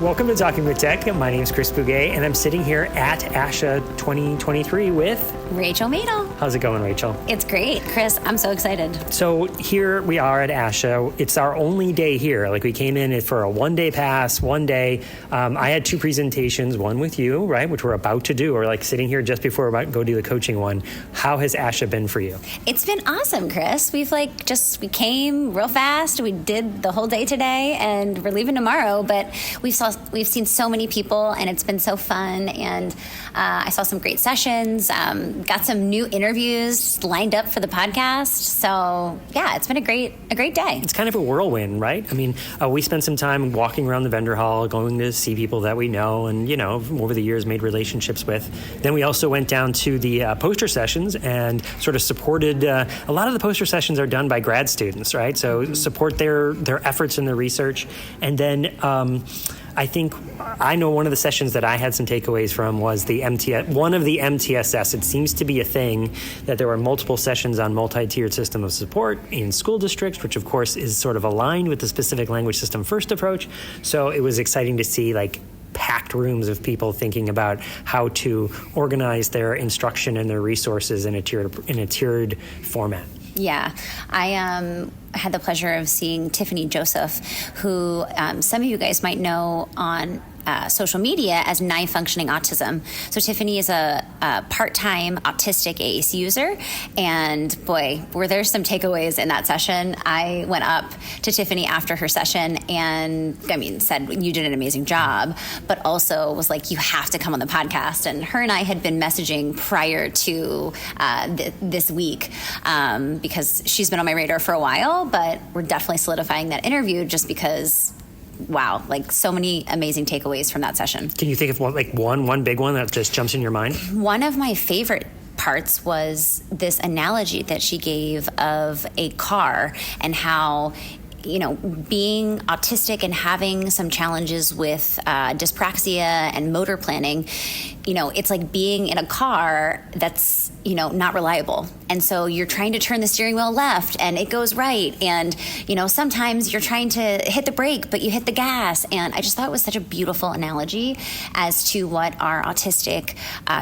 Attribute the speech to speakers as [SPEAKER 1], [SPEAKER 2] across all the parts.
[SPEAKER 1] Welcome to Talking with Tech. My name is Chris Bouguet, and I'm sitting here at ASHA 2023 with
[SPEAKER 2] Rachel Madel.
[SPEAKER 1] How's it going, Rachel?
[SPEAKER 2] It's great, Chris. I'm so excited.
[SPEAKER 1] So here we are at ASHA. It's our only day here. Like, we came in for a one-day pass, one day. I had two presentations, one with you, right, which we're about to do. We're like sitting here just before we're about to go do the coaching one. How has ASHA been for you?
[SPEAKER 2] It's been awesome, Chris. We came real fast. We did the whole day today, and we're leaving tomorrow. But we've seen so many people, and it's been so fun. And I saw some great sessions. Got some new interviews lined up for the podcast. So yeah, it's been a great day.
[SPEAKER 1] It's kind of a whirlwind, right? I mean, we spent some time walking around the vendor hall, going to see people that we know and, over the years made relationships with. Then we also went down to the poster sessions and sort of supported, a lot of the poster sessions are done by grad students, right? So support their efforts in their research. And then I know one of the sessions that I had some takeaways from was one of the MTSS. It seems to be a thing that there were multiple sessions on multi-tiered system of support in school districts, which of course is sort of aligned with the specific language system first approach. So it was exciting to see packed rooms of people thinking about how to organize their instruction and their resources in a tiered format.
[SPEAKER 2] Yeah, I had the pleasure of seeing Tiffanie Joseph, who some of you guys might know on social media as nigh.functioning.autism. So Tiffanie is a part-time autistic AAC user, and boy, were there some takeaways in that session. I went up to Tiffanie after her session and said, you did an amazing job, but also was like, you have to come on the podcast. And her and I had been messaging prior to this week because she's been on my radar for a while, but we're definitely solidifying that interview just because wow, so many amazing takeaways from that session.
[SPEAKER 1] Can you think of one big one that just jumps in your mind?
[SPEAKER 2] One of my favorite parts was this analogy that she gave of a car and how being autistic and having some challenges with dyspraxia and motor planning, it's like being in a car that's, not reliable. And so you're trying to turn the steering wheel left and it goes right. And, sometimes you're trying to hit the brake, but you hit the gas. And I just thought it was such a beautiful analogy as to what our autistic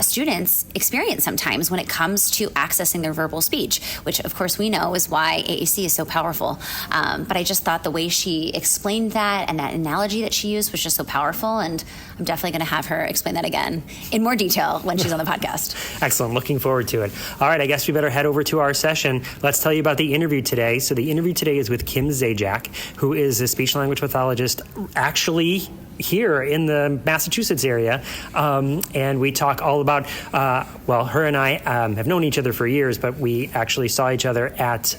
[SPEAKER 2] students experience sometimes when it comes to accessing their verbal speech, which of course we know is why AAC is so powerful. But I just thought the way she explained that and that analogy that she used was just so powerful. And I'm definitely going to have her explain that again in more detail when she's on the podcast.
[SPEAKER 1] Excellent. Looking forward to it. All right. I guess we better head over to our session. Let's tell you about the interview today. So the interview today is with Kim Zajac, who is a speech language pathologist actually here in the Massachusetts area. And we talk all about, her and I have known each other for years, but we actually saw each other at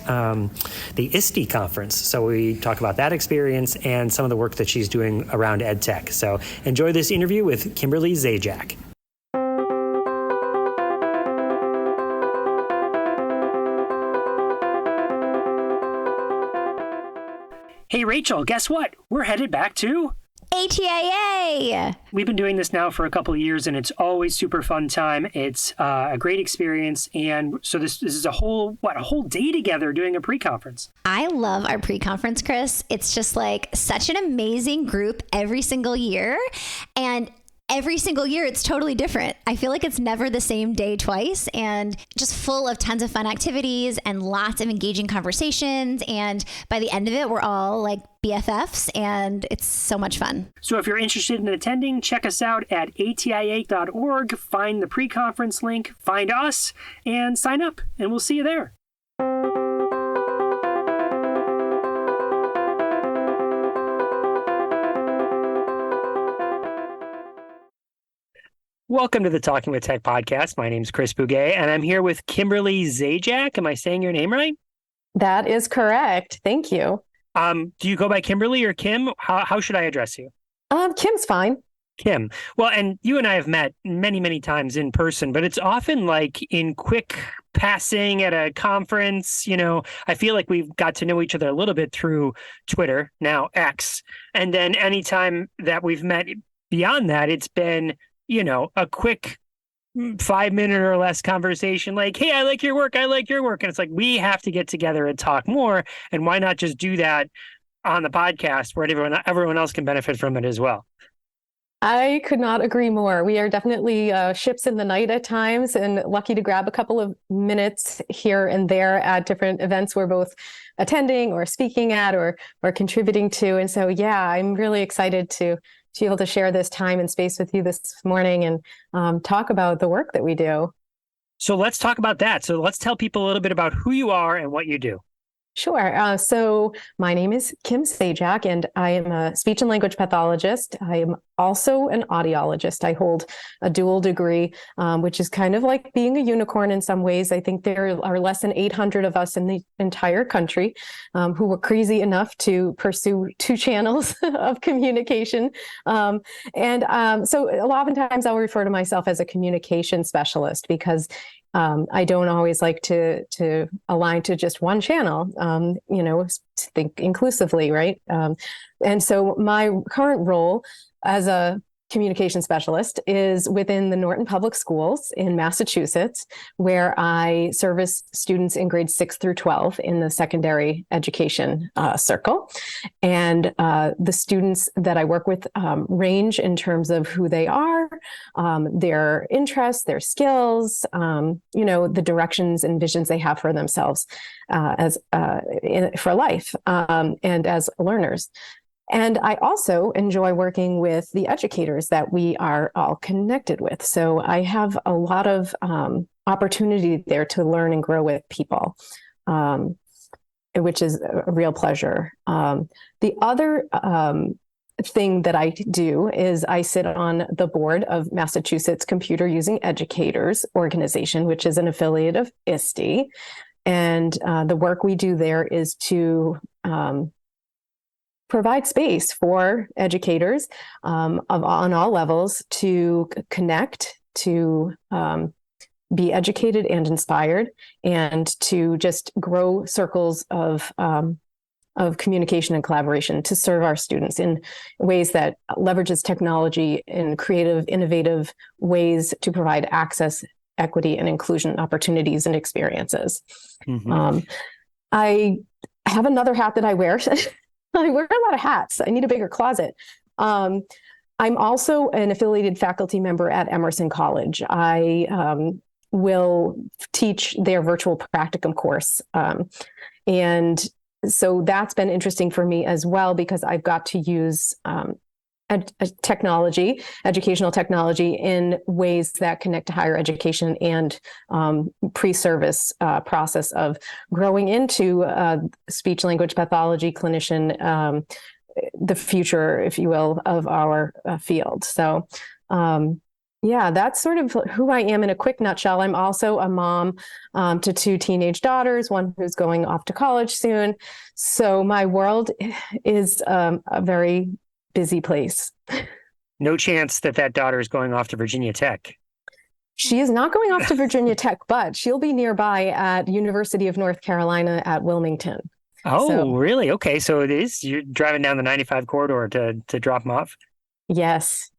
[SPEAKER 1] the ISTE conference. So we talk about that experience and some of the work that she's doing around EdTech. So enjoy this interview with Kimberly Zajac. Hey, Rachel, guess what? We're headed back to
[SPEAKER 2] ATIA.
[SPEAKER 1] We've been doing this now for a couple of years, and it's always super fun time. It's a great experience, and so this is a whole day together doing a pre-conference.
[SPEAKER 3] I love our pre-conference, Chris. It's just such an amazing group every single year, and every single year it's totally different. I feel like it's never the same day twice, and just full of tons of fun activities and lots of engaging conversations. And by the end of it, we're all BFFs, and it's so much fun.
[SPEAKER 1] So if you're interested in attending, check us out at atia.org, find the pre-conference link, find us, and sign up, and we'll see you there. Welcome to the Talking with Tech podcast. My name is Chris Bouguet, and I'm here with Kimberly Zajac. Am I saying your name right?
[SPEAKER 4] That is correct. Thank you.
[SPEAKER 1] Do you go by Kimberly or Kim? How should I address you?
[SPEAKER 4] Kim's fine.
[SPEAKER 1] Kim. Well, and you and I have met many, many times in person, but it's often in quick passing at a conference. I feel like we've got to know each other a little bit through Twitter, now X. And then anytime that we've met beyond that, it's been a quick 5-minute or less conversation, hey, I like your work. And it's we have to get together and talk more. And why not just do that on the podcast where everyone else can benefit from it as well?
[SPEAKER 4] I could not agree more. We are definitely ships in the night at times, and lucky to grab a couple of minutes here and there at different events we're both attending or speaking at or contributing to. And so, yeah, I'm really excited to be able to share this time and space with you this morning and talk about the work that we do.
[SPEAKER 1] So let's talk about that. So let's tell people a little bit about who you are and what you do.
[SPEAKER 4] Sure. So my name is Kim Zajac, and I am a speech and language pathologist. I am also an audiologist. I hold a dual degree, which is kind of like being a unicorn in some ways. I think there are less than 800 of us in the entire country who were crazy enough to pursue two channels of communication. So oftentimes I'll refer to myself as a communication specialist because I don't always like to align to just one channel, think inclusively, right? And so my current role as a communication specialist is within the Norton Public Schools in Massachusetts, where I service students in grades 6 through 12 in the secondary education circle. And the students that I work with range in terms of who they are, their interests, their skills, the directions and visions they have for themselves for life and as learners. And I also enjoy working with the educators that we are all connected with. So I have a lot of opportunity there to learn and grow with people, which is a real pleasure. The other thing that I do is I sit on the board of Massachusetts Computer Using Educators Organization, which is an affiliate of ISTE. And the work we do there is to provide space for educators on all levels to connect, to be educated and inspired, and to just grow circles of communication and collaboration to serve our students in ways that leverages technology in creative, innovative ways to provide access, equity, and inclusion opportunities and experiences. Mm-hmm. I have another hat that I wear. I wear a lot of hats. I need a bigger closet. I'm also an affiliated faculty member at Emerson College. I will teach their virtual practicum course. And so that's been interesting for me as well, because I've got to use educational technology in ways that connect to higher education and pre-service process of growing into speech language pathology clinician, the future, if you will, of our field. So that's sort of who I am in a quick nutshell. I'm also a mom to two teenage daughters, one who's going off to college soon. So my world is a very busy place.
[SPEAKER 1] No chance that daughter is going off to Virginia Tech.
[SPEAKER 4] She is not going off to Virginia Tech, but she'll be nearby at University of North Carolina at Wilmington.
[SPEAKER 1] Oh, really? Okay. So it is, you're driving down the 95 corridor to drop them off?
[SPEAKER 4] Yes.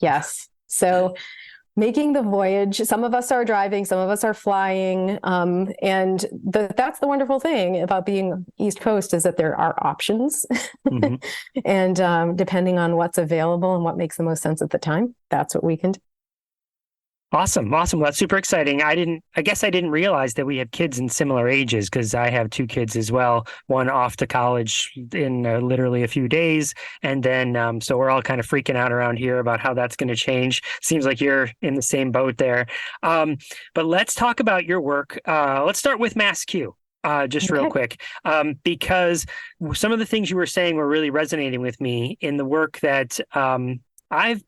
[SPEAKER 4] So making the voyage. Some of us are driving, some of us are flying. And that's the wonderful thing about being East Coast, is that there are options. Mm-hmm. And depending on what's available and what makes the most sense at the time, that's what we can do.
[SPEAKER 1] Awesome. Well, that's super exciting. I guess I didn't realize that we have kids in similar ages, because I have two kids as well, one off to college in literally a few days. And then, so we're all kind of freaking out around here about how that's going to change. Seems like you're in the same boat there. But let's talk about your work. Let's start with MassCUE. Just real quick, because some of the things you were saying were really resonating with me in the work that I've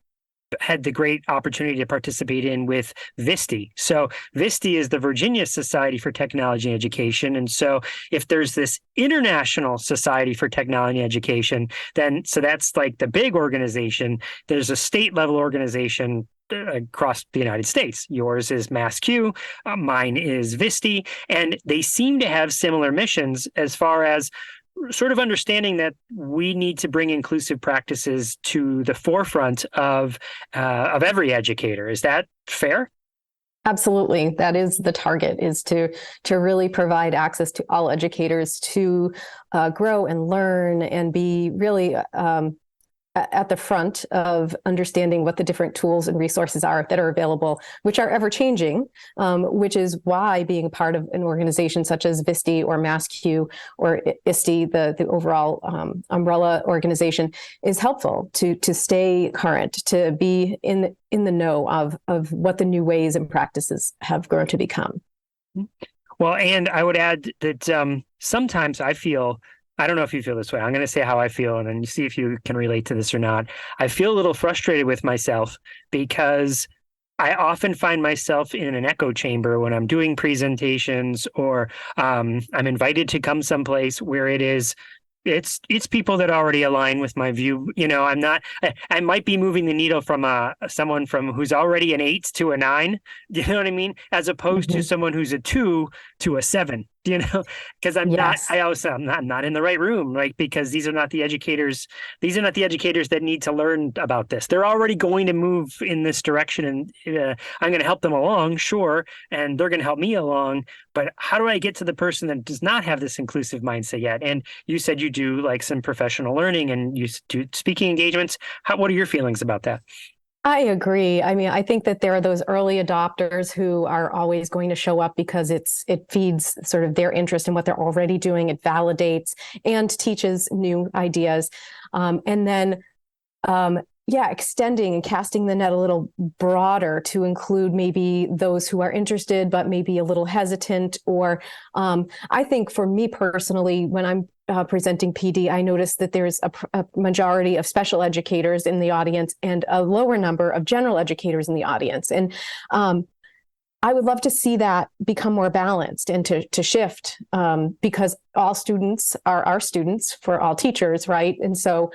[SPEAKER 1] had the great opportunity to participate in with VISTE. So VISTE is the Virginia Society for Technology and Education. And so if there's this International Society for Technology and Education, then so that's like the big organization. There's a state level organization across the United States. Yours is MassCUE, mine is VISTE, and they seem to have similar missions as far as sort of understanding that we need to bring inclusive practices to the forefront of every educator. Is that fair?
[SPEAKER 4] Absolutely. That is the target, is to really provide access to all educators to grow and learn and be really at the front of understanding what the different tools and resources are that are available, which are ever changing, which is why being a part of an organization such as VISTE or MassCUE or ISTE, the overall umbrella organization, is helpful to stay current, to be in the know of what the new ways and practices have grown to become.
[SPEAKER 1] Well, and I would add that sometimes I feel, I don't know if you feel this way. I'm going to say how I feel, and then you see if you can relate to this or not. I feel a little frustrated with myself because I often find myself in an echo chamber when I'm doing presentations or I'm invited to come someplace where it's people that already align with my view. I might be moving the needle from someone who's already an 8 to a 9. Do you know what I mean? As opposed to someone who's a 2 to a 7. Because I'm not in the right room, right? Because these are not the educators that need to learn about this. They're already going to move in this direction, and I'm going to help them along, sure, and they're going to help me along. But how do I get to the person that does not have this inclusive mindset yet? And you said you do like some professional learning and you do speaking engagements. What are your feelings about that?
[SPEAKER 4] I agree. I mean, I think that there are those early adopters who are always going to show up because it feeds sort of their interest in what they're already doing. It validates and teaches new ideas. And then, extending and casting the net a little broader to include maybe those who are interested, but maybe a little hesitant. Or I think for me personally, when I'm presenting PD, I noticed that there's a majority of special educators in the audience and a lower number of general educators in the audience. And I would love to see that become more balanced and to shift because all students are our students for all teachers, right? And so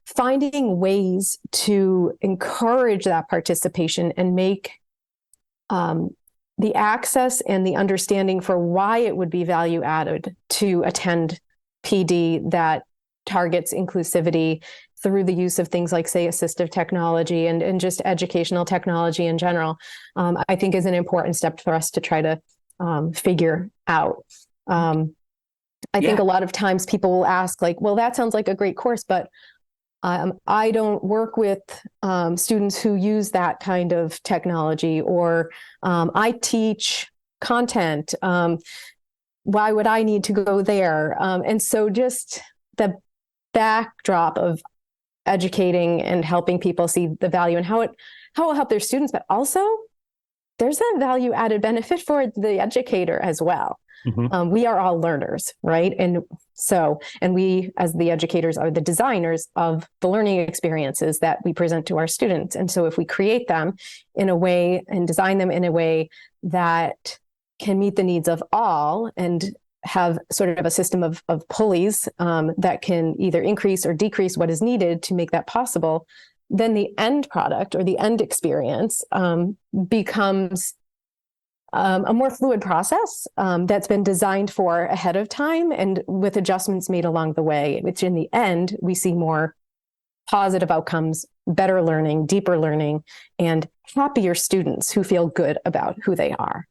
[SPEAKER 4] finding ways to encourage that participation and make the access and the understanding for why it would be value added to attend PD that targets inclusivity through the use of things like, say, assistive technology and just educational technology in general, I think is an important step for us to try to figure out. I think a lot of times people will ask, like, well, that sounds like a great course, but I don't work with students who use that kind of technology, or I teach content. Why would I need to go there? And so just the backdrop of educating and helping people see the value and how it will help their students, but also there's a value added benefit for the educator as well. Mm-hmm. We are all learners, right? And we as the educators are the designers of the learning experiences that we present to our students. And so if we create them in a way and design them in a way that can meet the needs of all and have sort of a system of pulleys that can either increase or decrease what is needed to make that possible, then the end product or the end experience becomes a more fluid process that's been designed for ahead of time and with adjustments made along the way, which in the end, we see more positive outcomes, better learning, deeper learning, and happier students who feel good about who they are.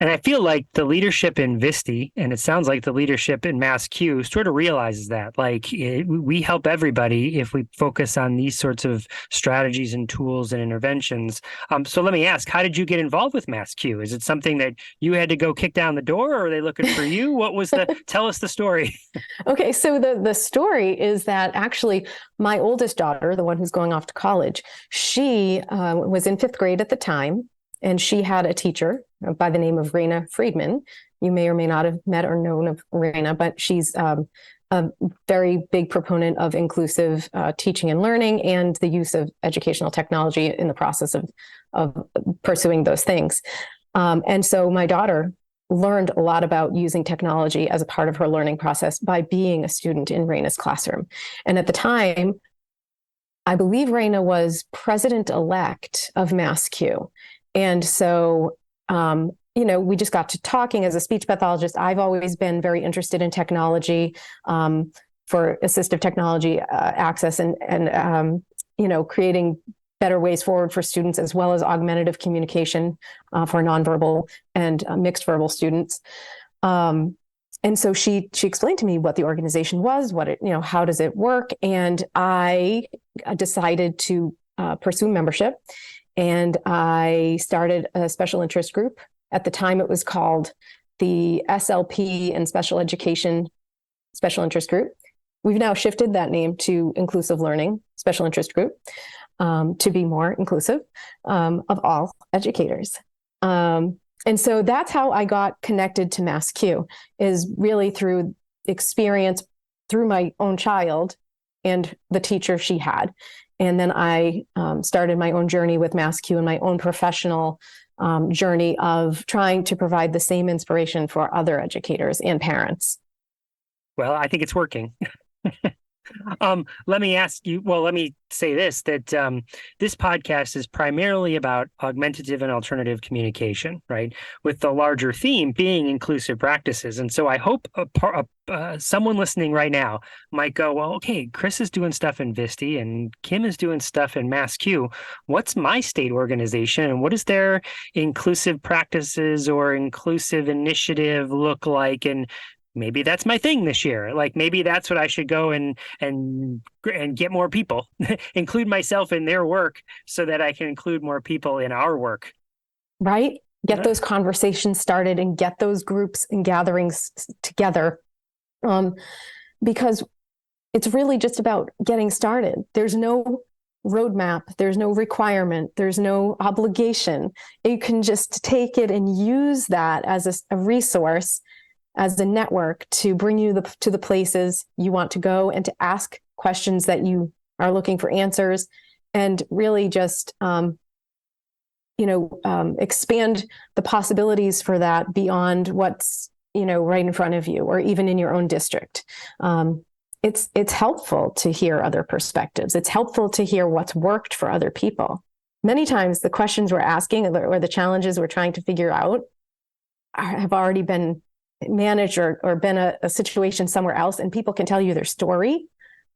[SPEAKER 1] And I feel like the leadership in VISTE, and it sounds like the leadership in MassCUE, sort of realizes that. We help everybody if we focus on these sorts of strategies and tools and interventions. So let me ask, how did you get involved with MassCUE? Is it something that you had to go kick down the door, or are they looking for you? What was tell us the story.
[SPEAKER 4] Okay, so the story is that actually my oldest daughter, the one who's going off to college, she was in 5th grade at the time. And she had a teacher by the name of Raina Friedman. You may or may not have met or known of Raina, but she's a very big proponent of inclusive teaching and learning and the use of educational technology in the process of pursuing those things. And so my daughter learned a lot about using technology as a part of her learning process by being a student in Raina's classroom. And at the time, I believe Raina was president-elect of MassCUE. And so, we just got to talking. As a speech pathologist, I've always been very interested in technology for assistive technology access and creating better ways forward for students, as well as augmentative communication for nonverbal and mixed verbal students. And so she explained to me what the organization was, what it, how does it work? And I decided to pursue membership. And I started a special interest group. At the time, it was called the SLP and Special Education Special Interest Group. We've now shifted that name to Inclusive Learning Special Interest Group to be more inclusive of all educators. And so that's how I got connected to MassCUE, is really through experience through my own child and the teacher she had. And then I started my own journey with MassCUE and my own professional journey of trying to provide the same inspiration for other educators and parents.
[SPEAKER 1] Well, I think it's working. Let me say this, that this podcast is primarily about augmentative and alternative communication, right? With the larger theme being inclusive practices. And so I hope someone listening right now might go, well, okay, Chris is doing stuff in VISTE and Kim is doing stuff in MassCUE. What's my state organization and what does their inclusive practices or inclusive initiative look like? And maybe that's my thing this year. Like maybe that's what I should go and get more people, include myself in their work so that I can include more people in our work.
[SPEAKER 4] Right. Get those conversations started and get those groups and gatherings together. Because it's really just about getting started. There's no roadmap. There's no requirement. There's no obligation. You can just take it and use that as a resource, as a network to bring you to the places you want to go and to ask questions that you are looking for answers, and really just, expand the possibilities for that beyond what's, right in front of you or even in your own district. It's helpful to hear other perspectives. It's helpful to hear what's worked for other people. Many times the questions we're asking or the challenges we're trying to figure out have already been managed or been a situation somewhere else, and people can tell you their story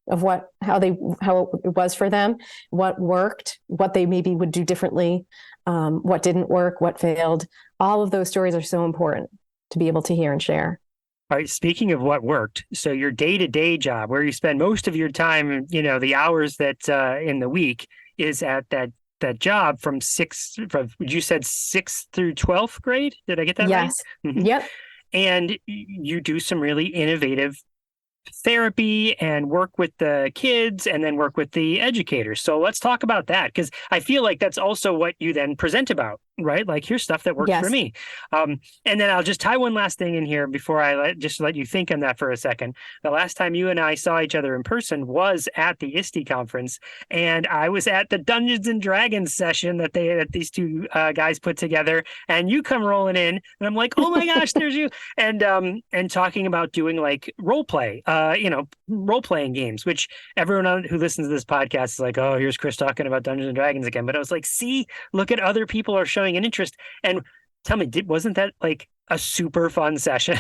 [SPEAKER 4] of how it was for them, what worked, what they maybe would do differently, what didn't work, what failed. All of those stories are so important to be able to hear and share.
[SPEAKER 1] All right. Speaking of what worked, so your day-to-day job, where you spend most of your time, the hours that in the week is at that job you said 6th through 12th grade? Did I get that right?
[SPEAKER 4] Yes.
[SPEAKER 1] Mm-hmm.
[SPEAKER 4] Yep.
[SPEAKER 1] And you do some really innovative therapy and work with the kids and then work with the educators. So let's talk about that, because I feel like that's also what you then present about, right? Like here's stuff that worked for me. And then I'll just tie one last thing in here before I let you think on that for a second. The last time you and I saw each other in person was at the ISTE conference, and I was at the Dungeons and Dragons session that these two guys put together, and you come rolling in and I'm like, oh my gosh, there's you. And talking about doing like role playing games, which everyone who listens to this podcast is like, oh, here's Chris talking about Dungeons and Dragons again. But I was like, see, look at other people are showing an interest. And tell me, wasn't that like a super fun session?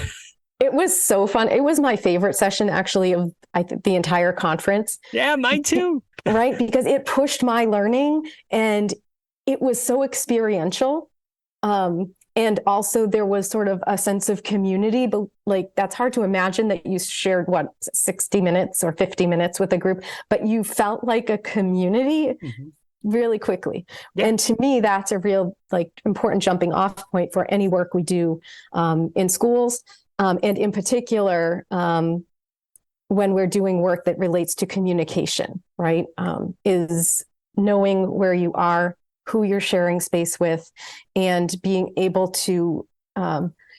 [SPEAKER 4] It was so fun. It was my favorite session, actually, of the entire conference.
[SPEAKER 1] Yeah, mine too.
[SPEAKER 4] Right? Because it pushed my learning and it was so experiential. And also there was sort of a sense of community, but like, that's hard to imagine that you shared 60 minutes or 50 minutes with a group, but you felt like a community really quickly. Yeah. And to me, that's a real important jumping off point for any work we do in schools. And in particular, when we're doing work that relates to communication, right? Is knowing where you are, who you're sharing space with, and being able to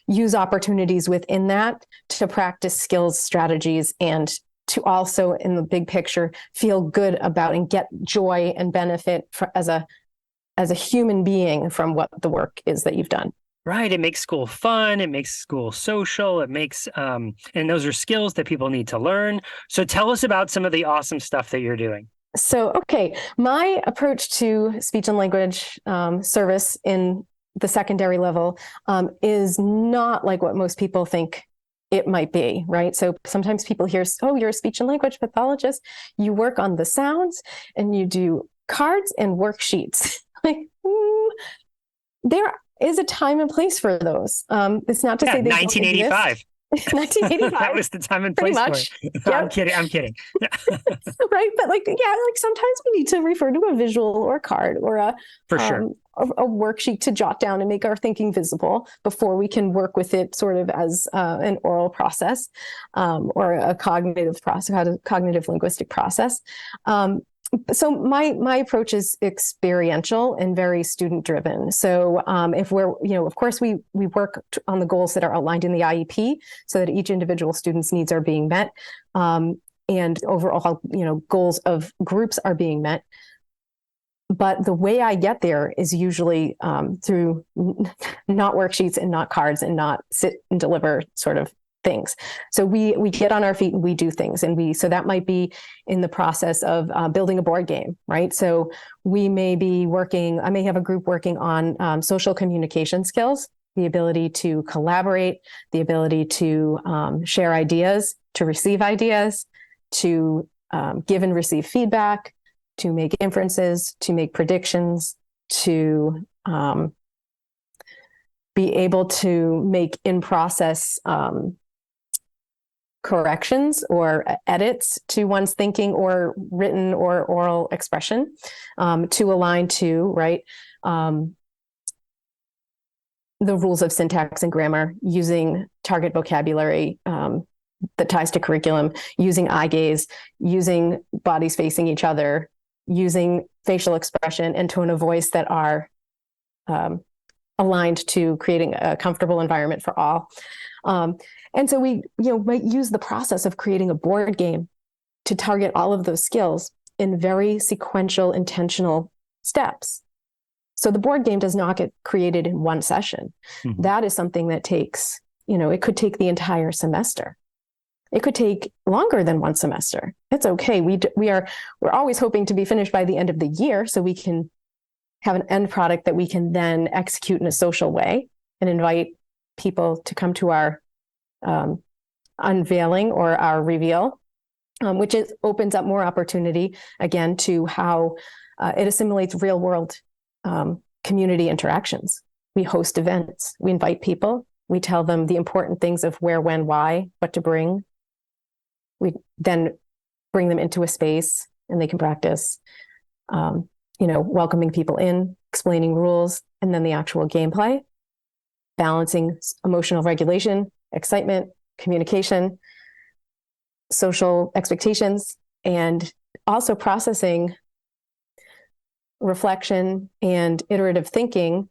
[SPEAKER 4] use opportunities within that to practice skills, strategies, and to also, in the big picture, feel good about and get joy and benefit as a human being from what the work is that you've done.
[SPEAKER 1] Right. It makes school fun. It makes school social. It makes, and those are skills that people need to learn. So tell us about some of the awesome stuff that you're doing.
[SPEAKER 4] So, okay, my approach to speech and language service in the secondary level is not like what most people think it might be, right? So sometimes people hear, oh, you're a speech and language pathologist. You work on the sounds and you do cards and worksheets. There is a time and place for those. It's not to say they
[SPEAKER 1] 1985.
[SPEAKER 4] 1985.
[SPEAKER 1] That was the time and
[SPEAKER 4] Pretty
[SPEAKER 1] place
[SPEAKER 4] much.
[SPEAKER 1] for it.
[SPEAKER 4] Yep.
[SPEAKER 1] I'm kidding.
[SPEAKER 4] Right. But like, yeah, like sometimes we need to refer to a visual or card or
[SPEAKER 1] For sure.
[SPEAKER 4] a worksheet to jot down and make our thinking visible before we can work with it sort of as an oral process or a cognitive process, cognitive linguistic process. So my approach is experiential and very student driven. So if we're, of course, we work on the goals that are outlined in the IEP so that each individual student's needs are being met. And overall, goals of groups are being met. But the way I get there is usually through not worksheets and not cards and not sit and deliver sort of things. So we get on our feet and we do things. And so that might be in the process of building a board game, right? So we may be I may have a group working on social communication skills, the ability to collaborate, the ability to share ideas, to receive ideas, to give and receive feedback, to make inferences, to make predictions, to be able to make in-process corrections or edits to one's thinking or written or oral expression to align to, right, the rules of syntax and grammar, using target vocabulary that ties to curriculum, using eye gaze, using bodies facing each other, using facial expression and tone of voice that are aligned to creating a comfortable environment for all. And so we, might use the process of creating a board game to target all of those skills in very sequential, intentional steps. So the board game does not get created in one session. Mm-hmm. That is something that takes, it could take the entire semester. It could take longer than one semester. It's okay. We're always hoping to be finished by the end of the year so we can have an end product that we can then execute in a social way and invite people to come to our unveiling or our reveal, which opens up more opportunity again to how it assimilates real world community interactions. We host events, we invite people, we tell them the important things of where, when, why, what to bring. We then bring them into a space and they can practice, welcoming people in, explaining rules, and then the actual gameplay, balancing emotional regulation, excitement, communication, social expectations, and also processing reflection and iterative thinking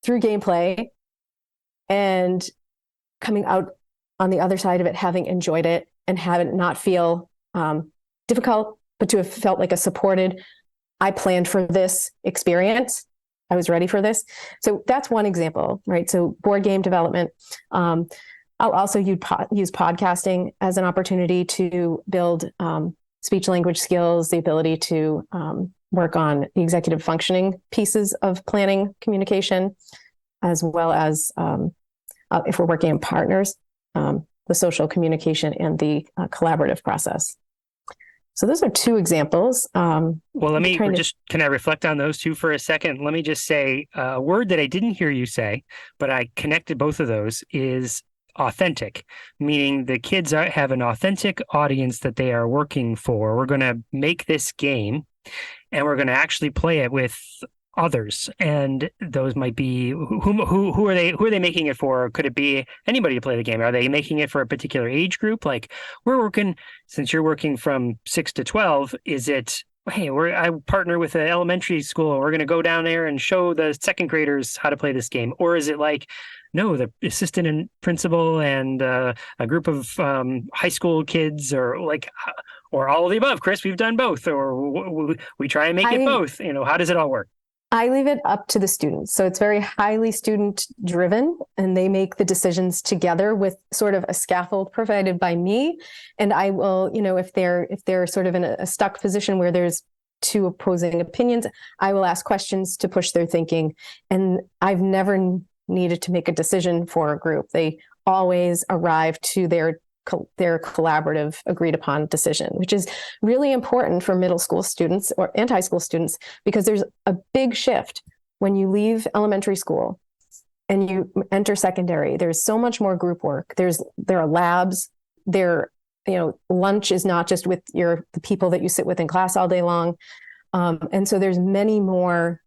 [SPEAKER 4] through gameplay and coming out on the other side of it, having enjoyed it and have it not feel difficult, but to have felt like a supported, I planned for this experience. I was ready for this. So that's one example, right? So board game development. I'll also use podcasting as an opportunity to build speech language skills, the ability to work on the executive functioning pieces of planning communication, as well as if we're working in partners, the social communication and the collaborative process. So those are two examples. Well,
[SPEAKER 1] can I reflect on those two for a second? Let me just say a word that I didn't hear you say, but I connected both of those is authentic, meaning the kids have an authentic audience that they are working for. We're going to make this game and we're going to actually play it with others, and those might be who are they making it for? Could it be anybody to play the game? Are they making it for a particular age group? Like since you're working from 6 to 12, is it, hey, I partner with an elementary school, we're going to go down there and show the second graders how to play this game? Or is it like, no, the assistant and principal and a group of high school kids, or all of the above? Chris, we've done both, or we try and make it both. How does it all work?
[SPEAKER 4] I leave it up to the students. So it's very highly student driven, and they make the decisions together with sort of a scaffold provided by me. And I will, if they're sort of in a stuck position where there's two opposing opinions, I will ask questions to push their thinking. And I've never needed to make a decision for a group. They always arrive to their collaborative agreed upon decision, which is really important for middle school students and high school students, because there's a big shift when you leave elementary school and you enter secondary, there's so much more group work. There are labs. Lunch is not just with the people that you sit with in class all day long. And so there's many more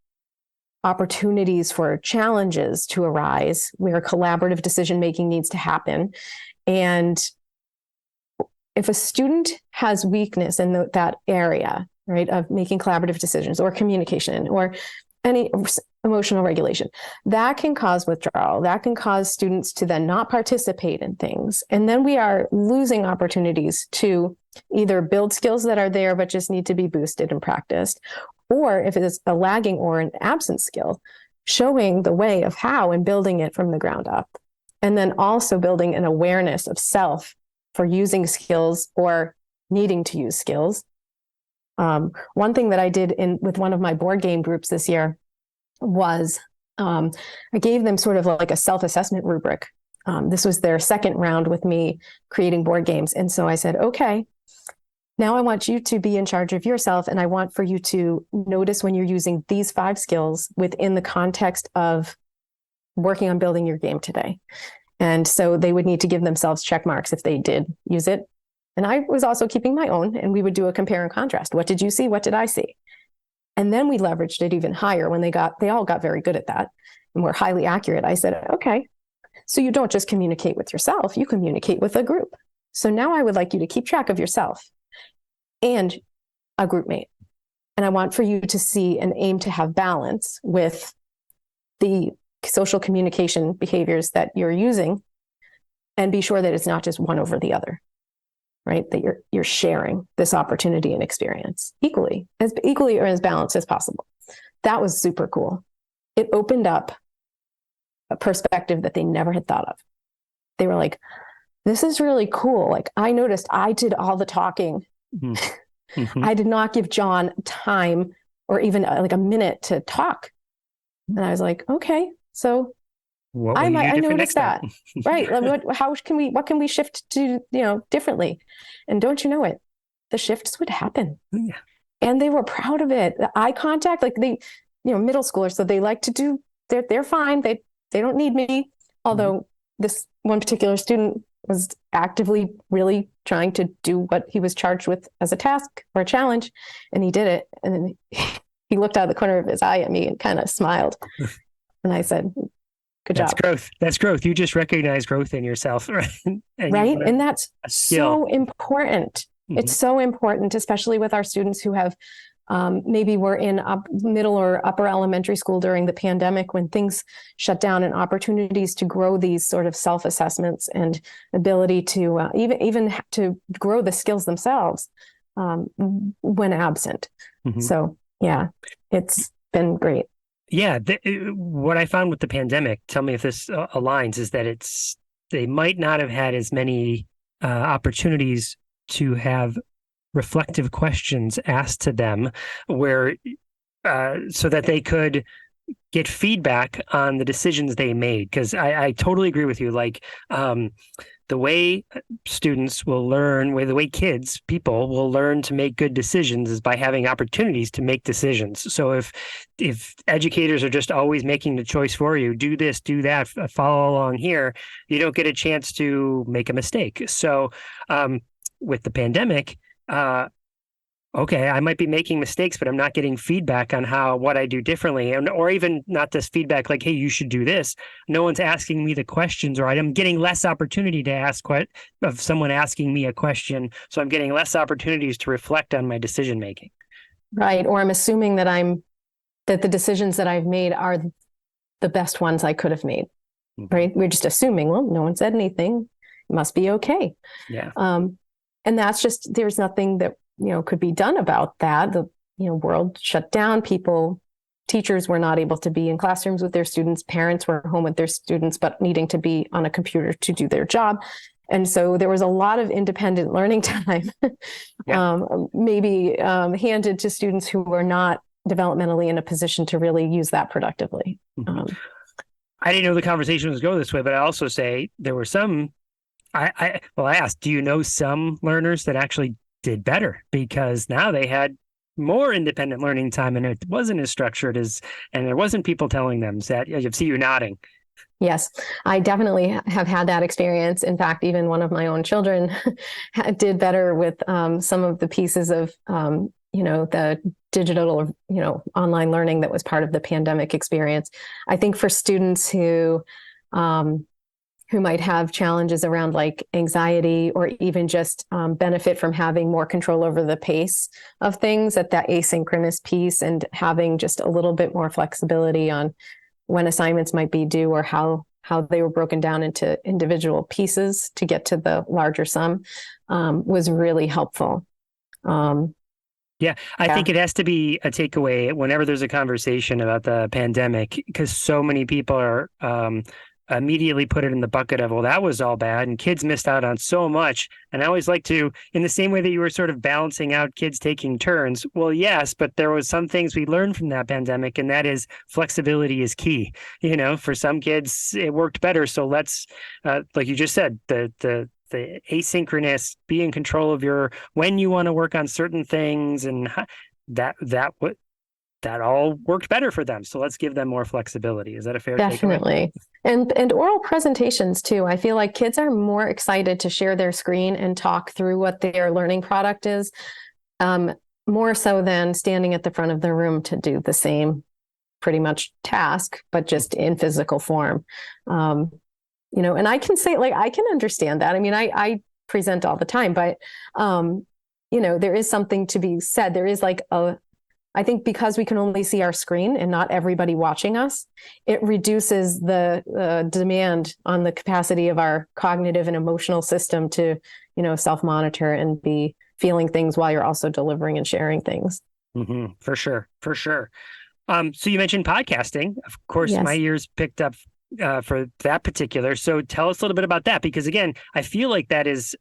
[SPEAKER 4] opportunities for challenges to arise where collaborative decision-making needs to happen. And if a student has weakness in that area, right, of making collaborative decisions or communication or any emotional regulation, that can cause withdrawal. That can cause students to then not participate in things. And then we are losing opportunities to either build skills that are there but just need to be boosted and practiced, or if it is a lagging or an absent skill, showing the way of how and building it from the ground up. And then also building an awareness of self for using skills or needing to use skills. One thing that I did with one of my board game groups this year was I gave them sort of like a self-assessment rubric. This was their second round with me creating board games. And so I said, okay, now I want you to be in charge of yourself. And I want for you to notice when you're using these 5 skills within the context of working on building your game today. And so they would need to give themselves check marks if they did use it. And I was also keeping my own, and we would do a compare and contrast. What did you see? What did I see? And then we leveraged it even higher when they all got very good at that and were highly accurate. I said, okay, so you don't just communicate with yourself, you communicate with a group. So now I would like you to keep track of yourself and a group mate. And I want for you to see and aim to have balance with the social communication behaviors that you're using, and be sure that it's not just one over the other, right? That you're sharing this opportunity and experience equally or as balanced as possible. That was super cool. It opened up a perspective that they never had thought of. They were like, this is really cool. Like, I noticed I did all the talking. Mm-hmm. I did not give John time or even like a minute to talk. And I was like, okay, so I noticed that. Right. What can we shift to, differently? And don't you know it, the shifts would happen. Yeah. And they were proud of it. The eye contact, like middle schoolers, so they like to do, they're fine. They don't need me. Although this one particular student was actively really trying to do what he was charged with as a task or a challenge. And he did it. And then he looked out of the corner of his eye at me and kind of smiled. And I said, good job.
[SPEAKER 1] That's growth. That's growth. You just recognize growth in yourself, right?
[SPEAKER 4] Right. And that's so important. Mm-hmm. It's so important, especially with our students who have maybe were in middle or upper elementary school during the pandemic when things shut down, and opportunities to grow these sort of self-assessments and ability to even to grow the skills themselves when absent. Mm-hmm. So yeah, it's been great.
[SPEAKER 1] Yeah. What I found with the pandemic, tell me if this aligns, is that they might not have had as many opportunities to have reflective questions asked to them where so that they could get feedback on the decisions they made. Because I totally agree with you. Like the way students will learn, the way people will learn to make good decisions is by having opportunities to make decisions. So if educators are just always making the choice for you, do this, do that, follow along here, you don't get a chance to make a mistake. So with the pandemic, okay, I might be making mistakes, but I'm not getting feedback on what I do differently, or even not this feedback like, hey, you should do this. No one's asking me the questions, or I'm getting less opportunity to ask of someone asking me a question. So I'm getting less opportunities to reflect on my decision making.
[SPEAKER 4] Right. Or I'm assuming that the decisions that I've made are the best ones I could have made. Mm-hmm. Right. We're just assuming, well, no one said anything. It must be okay.
[SPEAKER 1] Yeah.
[SPEAKER 4] And that's just, there's nothing that, could be done about that. The, world shut down. Teachers were not able to be in classrooms with their students. Parents were home with their students, but needing to be on a computer to do their job. And so there was a lot of independent learning time, maybe handed to students who were not developmentally in a position to really use that productively.
[SPEAKER 1] Mm-hmm. I didn't know the conversation was going this way, but I also say there were some, I asked, do you know some learners that actually did better because now they had more independent learning time and it wasn't as structured and there wasn't people telling them that, I see you nodding.
[SPEAKER 4] Yes, I definitely have had that experience. In fact, even one of my own children did better with some of the pieces of, the digital, online learning that was part of the pandemic experience. I think for students who might have challenges around like anxiety or even just benefit from having more control over the pace of things at that asynchronous piece and having just a little bit more flexibility on when assignments might be due or how they were broken down into individual pieces to get to the larger sum was really helpful.
[SPEAKER 1] Yeah, I think it has to be a takeaway whenever there's a conversation about the pandemic, because so many people are immediately put it in the bucket of, well, that was all bad and kids missed out on so much. And I always like to, in the same way that you were sort of balancing out kids taking turns, well, yes, but there was some things we learned from that pandemic, and that is flexibility is key. For some kids, it worked better. So let's, like you just said, the asynchronous, be in control of when you want to work on certain things, and that all worked better for them. So let's give them more flexibility. Is that a fair takeaway?
[SPEAKER 4] Definitely. And oral presentations too. I feel like kids are more excited to share their screen and talk through what their learning product is, more so than standing at the front of the room to do the same pretty much task, but just in physical form. And I can say, like, I can understand that. I mean, I present all the time, but, there is something to be said. There is I think because we can only see our screen and not everybody watching us, it reduces the demand on the capacity of our cognitive and emotional system to, self-monitor and be feeling things while you're also delivering and sharing things.
[SPEAKER 1] Mm-hmm. For sure. So you mentioned podcasting. Of course,
[SPEAKER 4] Yes.
[SPEAKER 1] My ears picked up for that particular. So tell us a little bit about that, because again, I feel like that is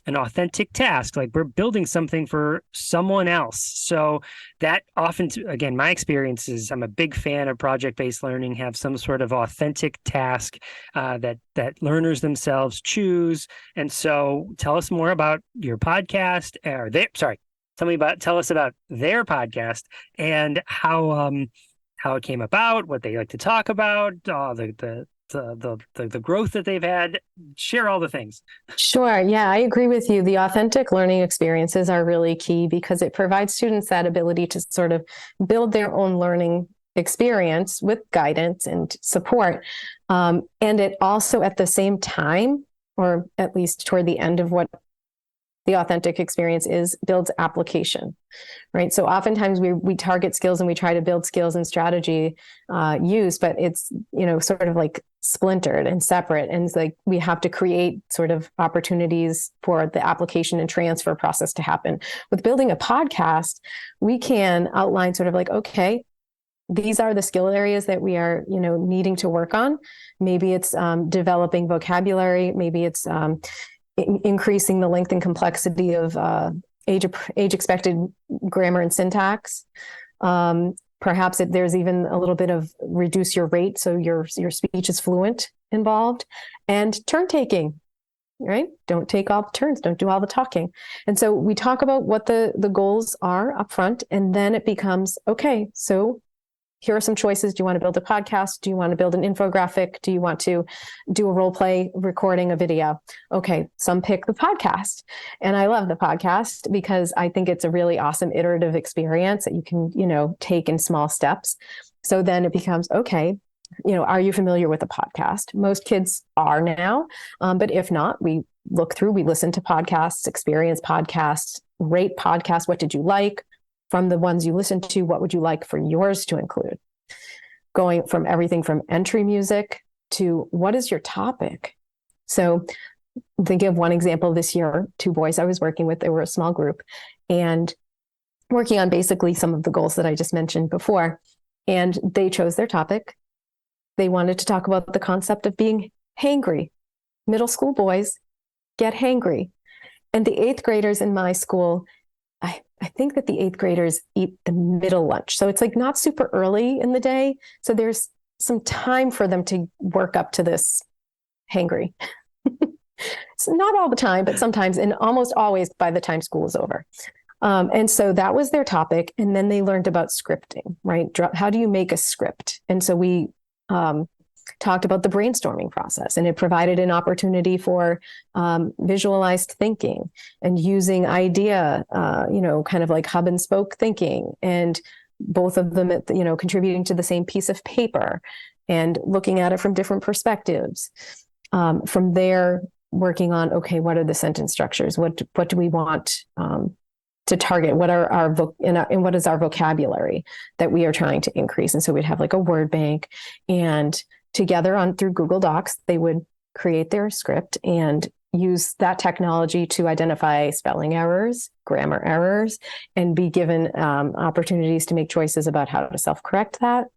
[SPEAKER 1] an authentic task. Like we're building something for someone else. So that often, again, my experience is I'm a big fan of project-based learning, have some sort of authentic task that learners themselves choose. And so tell us more about your podcast tell us about their podcast and how it came about, what they like to talk about, the growth that they've had. Share all the things.
[SPEAKER 4] Sure. Yeah, I agree with you. The authentic learning experiences are really key because it provides students that ability to sort of build their own learning experience with guidance and support. And it also at the same time, or at least toward the end of what the authentic experience is, builds application, right? So oftentimes we target skills and we try to build skills and strategy use, but it's, sort of like splintered and separate. And it's like we have to create sort of opportunities for the application and transfer process to happen. With building a podcast, we can outline sort of like, okay, these are the skill areas that we are, needing to work on. Maybe it's developing vocabulary. Maybe it's increasing the length and complexity of age expected grammar and syntax. Perhaps there's even a little bit of reduce your rate so your speech is fluent involved, and turn taking, right? Don't take all the turns, don't do all the talking. And so we talk about what the goals are up front, and then it becomes, okay, so here are some choices. Do you want to build a podcast? Do you want to build an infographic? Do you want to do a role play recording a video? Okay, some pick the podcast. And I love the podcast because I think it's a really awesome iterative experience that you can, take in small steps. So then it becomes, okay, are you familiar with a podcast? Most kids are now, but if not, we listen to podcasts, experience podcasts, rate podcasts. What did you like? From the ones you listen to, what would you like for yours to include? Going from everything from entry music to what is your topic? So think of one example this year, 2 boys I was working with, they were a small group and working on basically some of the goals that I just mentioned before. And they chose their topic. They wanted to talk about the concept of being hangry. Middle school boys get hangry. And the 8th graders in my school, I think that the 8th graders eat the middle lunch. So it's like not super early in the day. So there's some time for them to work up to this hangry. It's not all the time, but sometimes, and almost always by the time school is over. And so that was their topic. And then they learned about scripting, right? How do you make a script? And so we talked about the brainstorming process, and it provided an opportunity for visualized thinking and using idea, kind of like hub and spoke thinking, and both of them, contributing to the same piece of paper and looking at it from different perspectives. From there, working on, okay, what are the sentence structures? What do we want to target? What are and what is our vocabulary that we are trying to increase? And so we'd have like a word bank, and together through Google Docs, they would create their script and use that technology to identify spelling errors, grammar errors, and be given opportunities to make choices about how to self-correct that.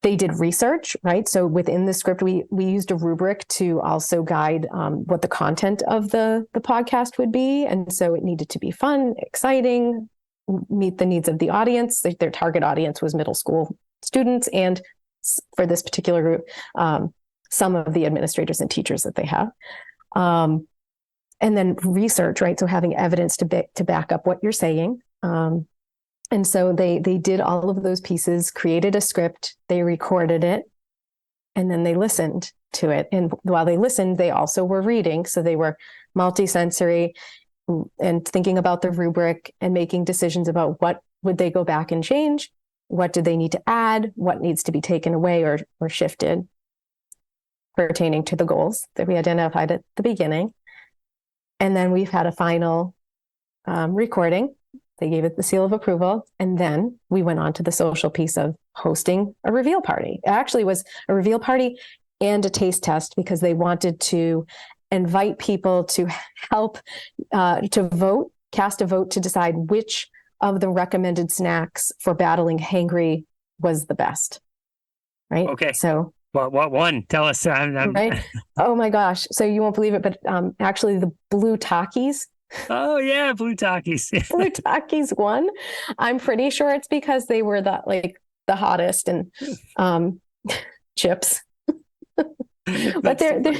[SPEAKER 4] They did research, right? So within the script, we used a rubric to also guide what the content of the podcast would be. And so it needed to be fun, exciting, meet the needs of the audience. Their target audience was middle school students, and for this particular group, some of the administrators and teachers that they have. And then research, right? So having evidence to back up what you're saying. And so they did all of those pieces, created a script, they recorded it, and then they listened to it. And while they listened, they also were reading. So they were multisensory and thinking about the rubric and making decisions about what would they go back and change, what do they need to add, what needs to be taken away or shifted pertaining to the goals that we identified at the beginning. And then we've had a final recording. They gave it the seal of approval. And then we went on to the social piece of hosting a reveal party. It actually was a reveal party and a taste test, because they wanted to invite people to help to cast a vote to decide which of the recommended snacks for battling hangry was the best. Right.
[SPEAKER 1] Okay.
[SPEAKER 4] So
[SPEAKER 1] what one? Tell us.
[SPEAKER 4] Right. Oh my gosh. So you won't believe it, but actually the blue Takis.
[SPEAKER 1] Oh yeah, blue Takis.
[SPEAKER 4] Blue Takis won. I'm pretty sure it's because they were the hottest and chips. But they're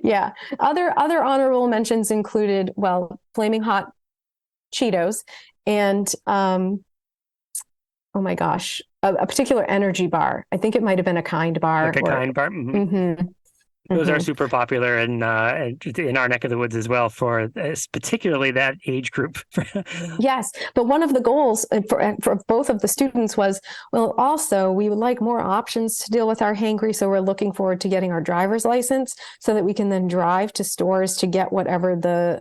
[SPEAKER 4] yeah. Other honorable mentions included, flaming hot Cheetos and oh my gosh, a particular energy bar. I think it might have been a Kind bar.
[SPEAKER 1] Like a Kind bar. Mm-hmm.
[SPEAKER 4] Mm-hmm.
[SPEAKER 1] Those are super popular in our neck of the woods as well, for particularly that age group.
[SPEAKER 4] Yes, but one of the goals for both of the students was, also we would like more options to deal with our hangry, so we're looking forward to getting our driver's license so that we can then drive to stores to get whatever the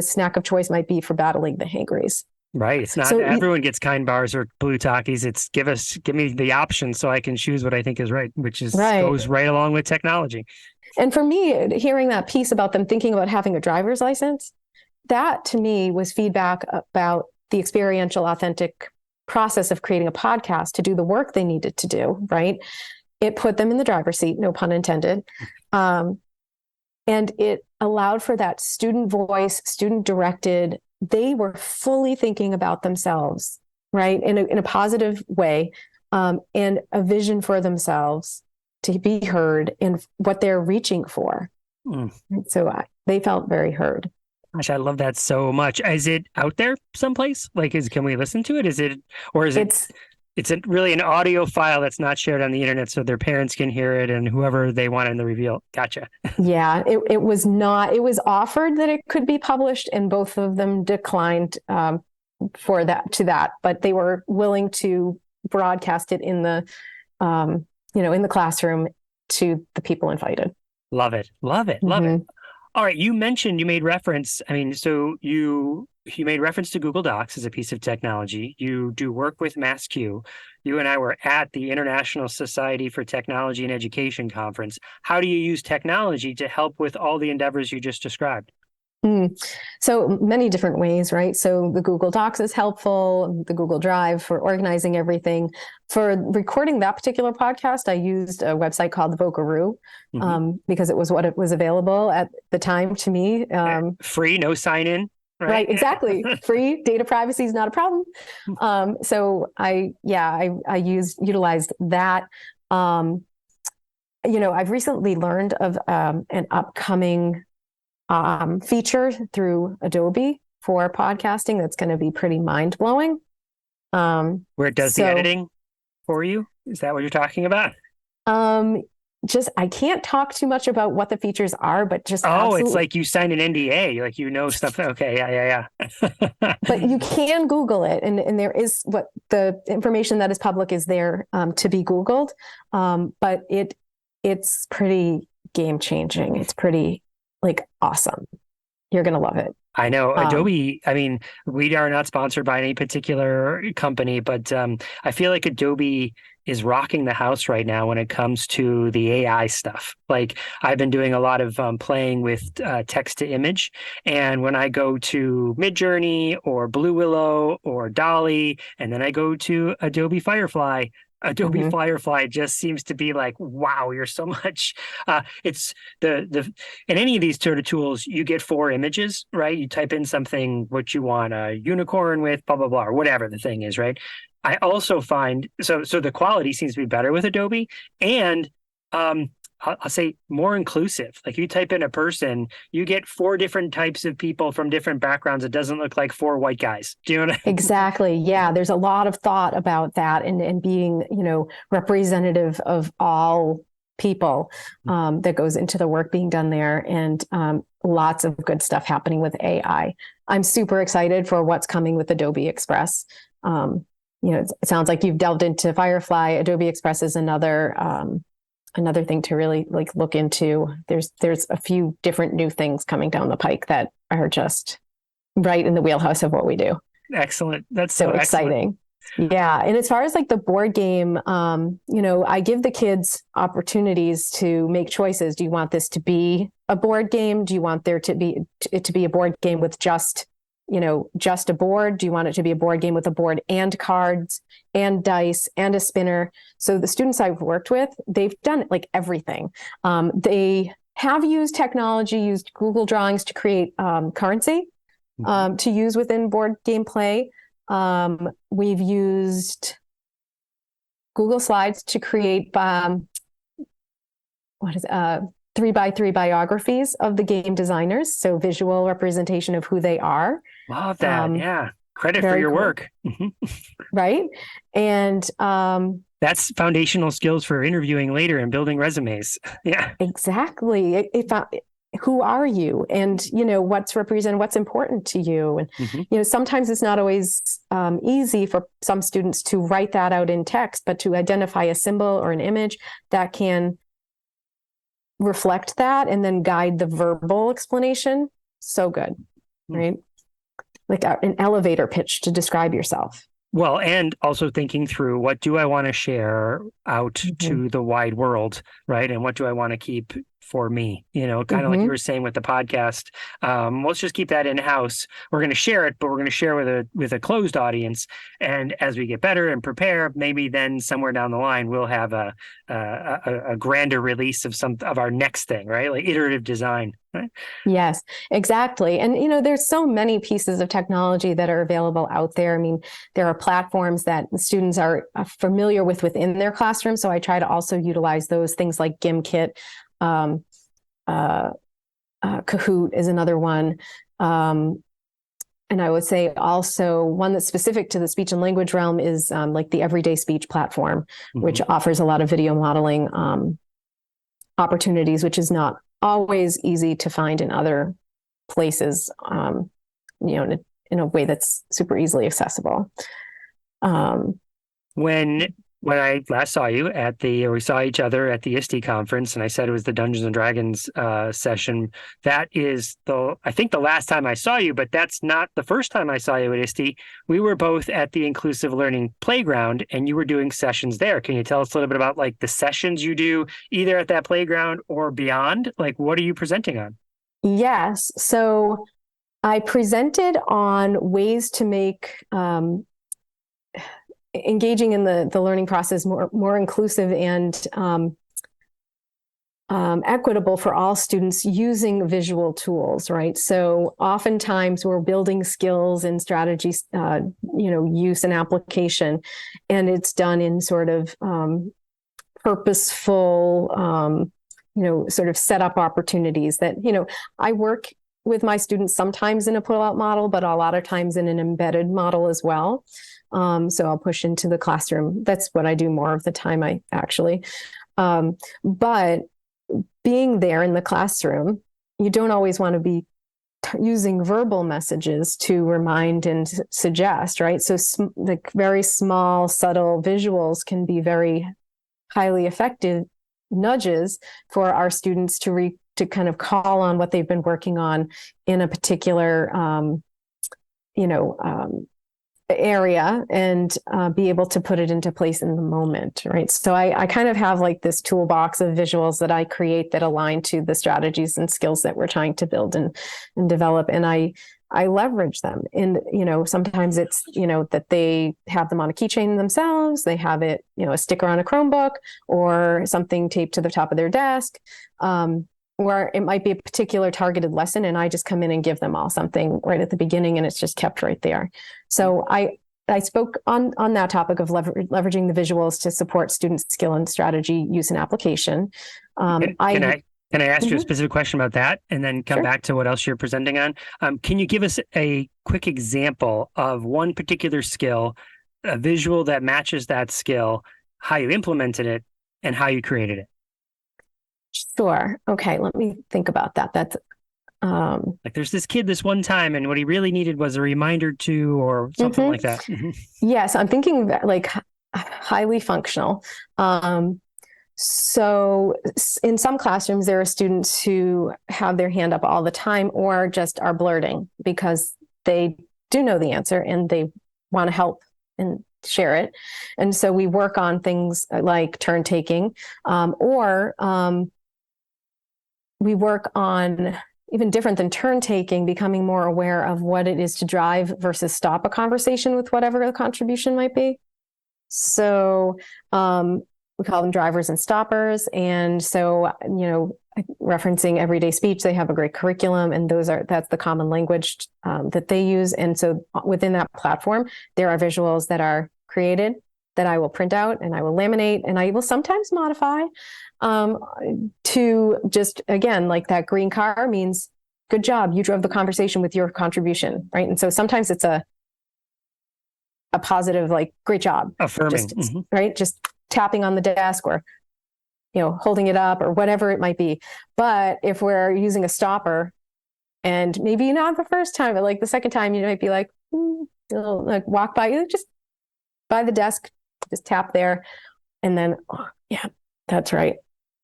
[SPEAKER 4] snack of choice might be for battling the hangries.
[SPEAKER 1] Right. It's not everyone gets Kind bars or blue Takis. It's give me the option so I can choose what I think is right, which is goes right along with technology. And
[SPEAKER 4] for me, hearing that piece about them thinking about having a driver's license, that to me was feedback about the experiential, authentic process of creating a podcast to do the work they needed to do. Right. It put them in the driver's seat, no pun intended. And it allowed for that student voice, student directed. They were fully thinking about themselves, right, in a positive way, and a vision for themselves to be heard and what they're reaching for. Mm. So they felt very heard.
[SPEAKER 1] Gosh, I love that so much. Is it out there someplace? Can we listen to it? Is it it's really an audio file that's not shared on the internet, so their parents can hear it and whoever they want in the reveal. Gotcha.
[SPEAKER 4] Yeah, it was not. It was offered that it could be published, and both of them declined for that. But they were willing to broadcast it in the in the classroom to the people invited.
[SPEAKER 1] Love it. Love it. Love it. All right. You made reference. So you made reference to Google Docs as a piece of technology. You do work with MassCUE. You and I were at the International Society for Technology and Education conference. How do you use technology to help with all the endeavors you just described?
[SPEAKER 4] So many different ways, right? So the Google Docs is helpful, the Google Drive for organizing everything. For recording that particular podcast, I used a website called Vocaroo, because it was what it was available at the time to me.
[SPEAKER 1] Free, no sign in.
[SPEAKER 4] Right, exactly. Free, data privacy is not a problem. So I utilized that. I've recently learned of an upcoming feature through Adobe for podcasting that's going to be pretty mind blowing.
[SPEAKER 1] Where it does the editing for you? Is that what you're talking about?
[SPEAKER 4] Just I can't talk too much about what the features are, but just
[SPEAKER 1] Oh, it's
[SPEAKER 4] absolutely.
[SPEAKER 1] like you signed an NDA, like stuff. Okay, yeah.
[SPEAKER 4] But you can Google it, and there is what the information that is public is there to be Googled. But it's pretty game changing. It's pretty like awesome. You're gonna love it.
[SPEAKER 1] I know Adobe. I mean, we are not sponsored by any particular company, but I feel like Adobe is rocking the house right now when it comes to the AI stuff. Like I've been doing a lot of playing with text to image, and when I go to Midjourney or Blue Willow or Dolly, and then I go to Adobe Firefly. Adobe Firefly just seems to be like, wow, you're so much. It's the in any of these sort of tools, you get 4 images, right? You type in something what you want, a unicorn with blah blah blah, or whatever the thing is, right? I also find so the quality seems to be better with Adobe, and I'll say more inclusive. Like you type in a person, you get 4 different types of people from different backgrounds. It doesn't look like 4 white guys. Do you know what I mean?
[SPEAKER 4] Exactly. Yeah. There's a lot of thought about that and being, representative of all people that goes into the work being done there. And lots of good stuff happening with AI. I'm super excited for what's coming with Adobe Express. It sounds like you've delved into Firefly. Adobe Express is another thing to really like look into. There's a few different new things coming down the pike that are just right in the wheelhouse of what we do.
[SPEAKER 1] Excellent. That's so
[SPEAKER 4] exciting. Yeah. And as far as like the board game, I give the kids opportunities to make choices. Do you want this to be a board game? Do you want it to be a board game with just a board? Do you want it to be a board game with a board and cards and dice and a spinner? So the students I've worked with, they've done like everything. They have used technology, used Google Drawings to create currency to use within board game play. We've used Google Slides to create 3x3 biographies of the game designers. So visual representation of who they are.
[SPEAKER 1] Love that. Yeah. Credit for your work.
[SPEAKER 4] Right. And
[SPEAKER 1] that's foundational skills for interviewing later and building resumes. Yeah.
[SPEAKER 4] Exactly. Who are you? And, what's important to you? And, sometimes it's not always easy for some students to write that out in text, but to identify a symbol or an image that can reflect that and then guide the verbal explanation. So good. Right. Like an elevator pitch to describe yourself.
[SPEAKER 1] Well, and also thinking through what do I want to share out to the wide world, right? And what do I want to keep for me? Kind of like you were saying with the podcast. Let's just keep that in-house. We're going to share it, but we're going to share with a closed audience. And as we get better and prepare, maybe then somewhere down the line we'll have a grander release of our next thing, right? Like iterative design. Right?
[SPEAKER 4] Yes, exactly. And, there's so many pieces of technology that are available out there. I mean, there are platforms that students are familiar with within their classroom. So I try to also utilize those things like GimKit. Kahoot is another one. And I would say also one that's specific to the speech and language realm is like the Everyday Speech platform, which offers a lot of video modeling opportunities, which is not always easy to find in other places, in a way that's super easily accessible.
[SPEAKER 1] When I last saw you we saw each other at the ISTE conference, and I said it was the Dungeons and Dragons session. That is I think the last time I saw you, but that's not the first time I saw you at ISTE. We were both at the Inclusive Learning Playground, and you were doing sessions there. Can you tell us a little bit about like the sessions you do either at that playground or beyond? Like, what are you presenting on?
[SPEAKER 4] Yes. So I presented on ways to make engaging in the learning process more inclusive and equitable for all students using visual tools, right? So oftentimes we're building skills and strategies, use and application, and it's done in sort of purposeful, sort of set up opportunities that, I work with my students sometimes in a pull-out model, but a lot of times in an embedded model as well. So I'll push into the classroom. That's what I do more of the time, but being there in the classroom, you don't always want to be using verbal messages to remind and suggest, right? So like very small, subtle visuals can be very highly effective nudges for our students to kind of call on what they've been working on in a particular, area, and be able to put it into place in the moment, right? So I kind of have like this toolbox of visuals that I create that align to the strategies and skills that we're trying to build and develop. And I leverage them. And, sometimes it's, that they have them on a keychain themselves. They have it, a sticker on a Chromebook or something taped to the top of their desk. Or it might be a particular targeted lesson, and I just come in and give them all something right at the beginning, and it's just kept right there. So I spoke on that topic of leveraging the visuals to support student skill and strategy use and application.
[SPEAKER 1] Can I ask you a specific question about that, and then come back to what else you're presenting on? Can you give us a quick example of one particular skill, a visual that matches that skill, how you implemented it, and how you created it?
[SPEAKER 4] Sure. Okay. Let me think about that. That's
[SPEAKER 1] like there's this kid this one time, and what he really needed was a reminder to, or something like that.
[SPEAKER 4] Yes, I'm thinking that like highly functional. So in some classrooms, there are students who have their hand up all the time or just are blurting because they do know the answer and they want to help and share it. And so we work on things like turn taking, or we work on, even different than turn taking, becoming more aware of what it is to drive versus stop a conversation with whatever the contribution might be. So we call them drivers and stoppers. And so, referencing everyday speech, they have a great curriculum, and that's the common language that they use. And so within that platform, there are visuals that are created that I will print out and I will laminate, and I will sometimes modify to just, again, like that green car means good job. You drove the conversation with your contribution, right? And so sometimes it's a positive, like, great job.
[SPEAKER 1] Affirming.
[SPEAKER 4] Just, right? Just tapping on the desk or, holding it up or whatever it might be. But if we're using a stopper, and maybe not the first time, but like the second time, you might be like, like walk by, just by the desk, just tap there. And then, yeah, that's right.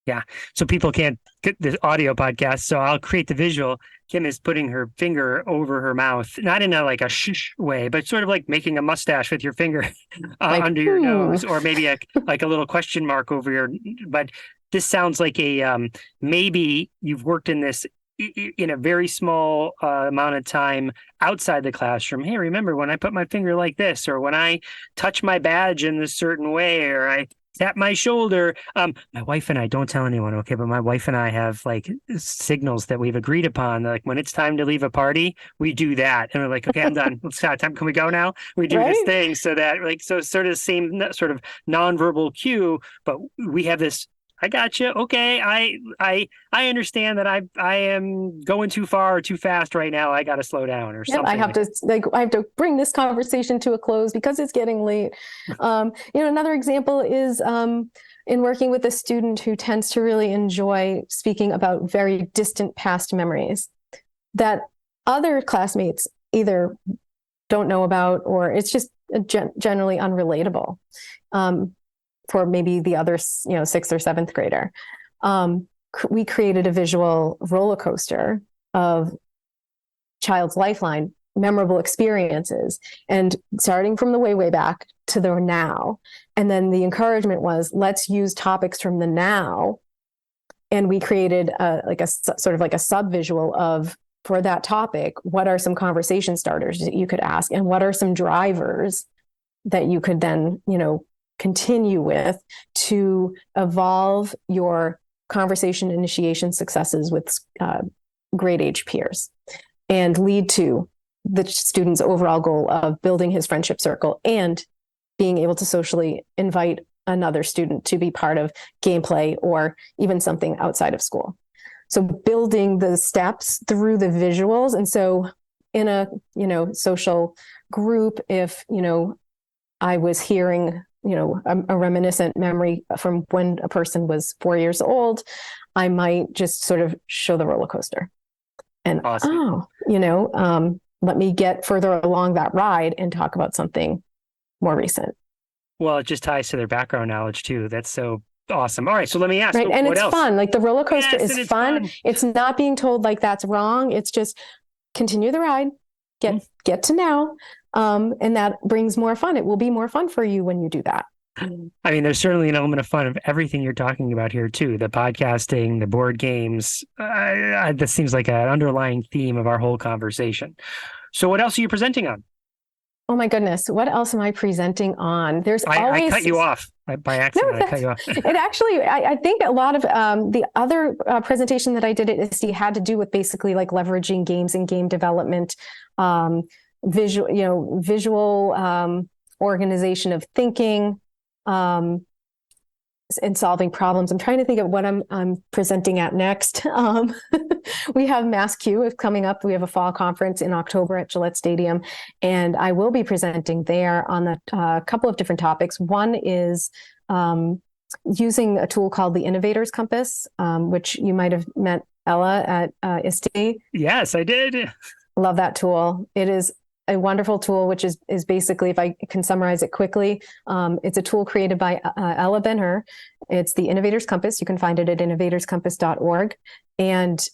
[SPEAKER 1] Yeah. So people can't get this audio podcast. So I'll create the visual. Kim is putting her finger over her mouth, not in a shh way, but sort of like making a mustache with your finger under your nose, or maybe like a little question mark over your. But this sounds like maybe you've worked in this in a very small amount of time outside the classroom. Hey, remember when I put my finger like this, or when I touch my badge in this certain way, or I tap my shoulder. My wife and I, don't tell anyone, okay? But my wife and I have like signals that we've agreed upon. Like when it's time to leave a party, we do that, and we're like, okay, I'm done. It's time. Can we go now? We do this thing so that so sort of the same sort of nonverbal cue, but we have this. I got you. Okay, I understand that I am going too far or too fast right now. I got to slow down or something.
[SPEAKER 4] I have to bring this conversation to a close because it's getting late. Another example is in working with a student who tends to really enjoy speaking about very distant past memories that other classmates either don't know about, or it's just generally unrelatable. For maybe the other, 6th or 7th grader. We created a visual roller coaster of child's lifeline, memorable experiences, and starting from the way back to the now. And then the encouragement was, let's use topics from the now. And we created a sort of like a sub visual of, for that topic, what are some conversation starters that you could ask, and what are some drivers that you could then, continue with to evolve your conversation initiation successes with grade age peers, and lead to the student's overall goal of building his friendship circle and being able to socially invite another student to be part of gameplay or even something outside of school. So building the steps through the visuals. And so in a, social group, if, I was hearing, a reminiscent memory from when a person was 4 years old, I might just sort of show the roller coaster and,
[SPEAKER 1] Awesome.
[SPEAKER 4] let me get further along that ride and talk about something more recent.
[SPEAKER 1] Well, it just ties to their background knowledge too. That's so awesome. All right. So let me ask,
[SPEAKER 4] Right. And
[SPEAKER 1] what
[SPEAKER 4] it's
[SPEAKER 1] else?
[SPEAKER 4] fun. Like the roller coaster
[SPEAKER 1] Yes,
[SPEAKER 4] is
[SPEAKER 1] and it's
[SPEAKER 4] fun. It's not being told like that's wrong. It's just continue the ride, get to now. And that brings more fun. It will be more fun for you when you do that.
[SPEAKER 1] I mean, there's certainly an element of fun of everything you're talking about here too. The podcasting, the board games. This seems like an underlying theme of our whole conversation. So what else are you presenting on?
[SPEAKER 4] Oh my goodness. What else am I presenting on?
[SPEAKER 1] I cut you off by accident.
[SPEAKER 4] No,
[SPEAKER 1] I cut you off.
[SPEAKER 4] it actually, I think a lot of the other presentation that I did at ISTE had to do with basically like leveraging games and game development, visual organization of thinking, and solving problems. I'm trying to think of what I'm presenting at next. We have MassCUE coming up. We have a fall conference in October at Gillette Stadium, and I will be presenting there on a couple of different topics. One is using a tool called the Innovators Compass, which you might have met Ella at ISTE.
[SPEAKER 1] Yes, I did.
[SPEAKER 4] Love that tool. It is a wonderful tool, which is basically, if I can summarize it quickly, it's a tool created by Ella Ben-Hur. It's the Innovators Compass. You can find it at innovatorscompass.org. And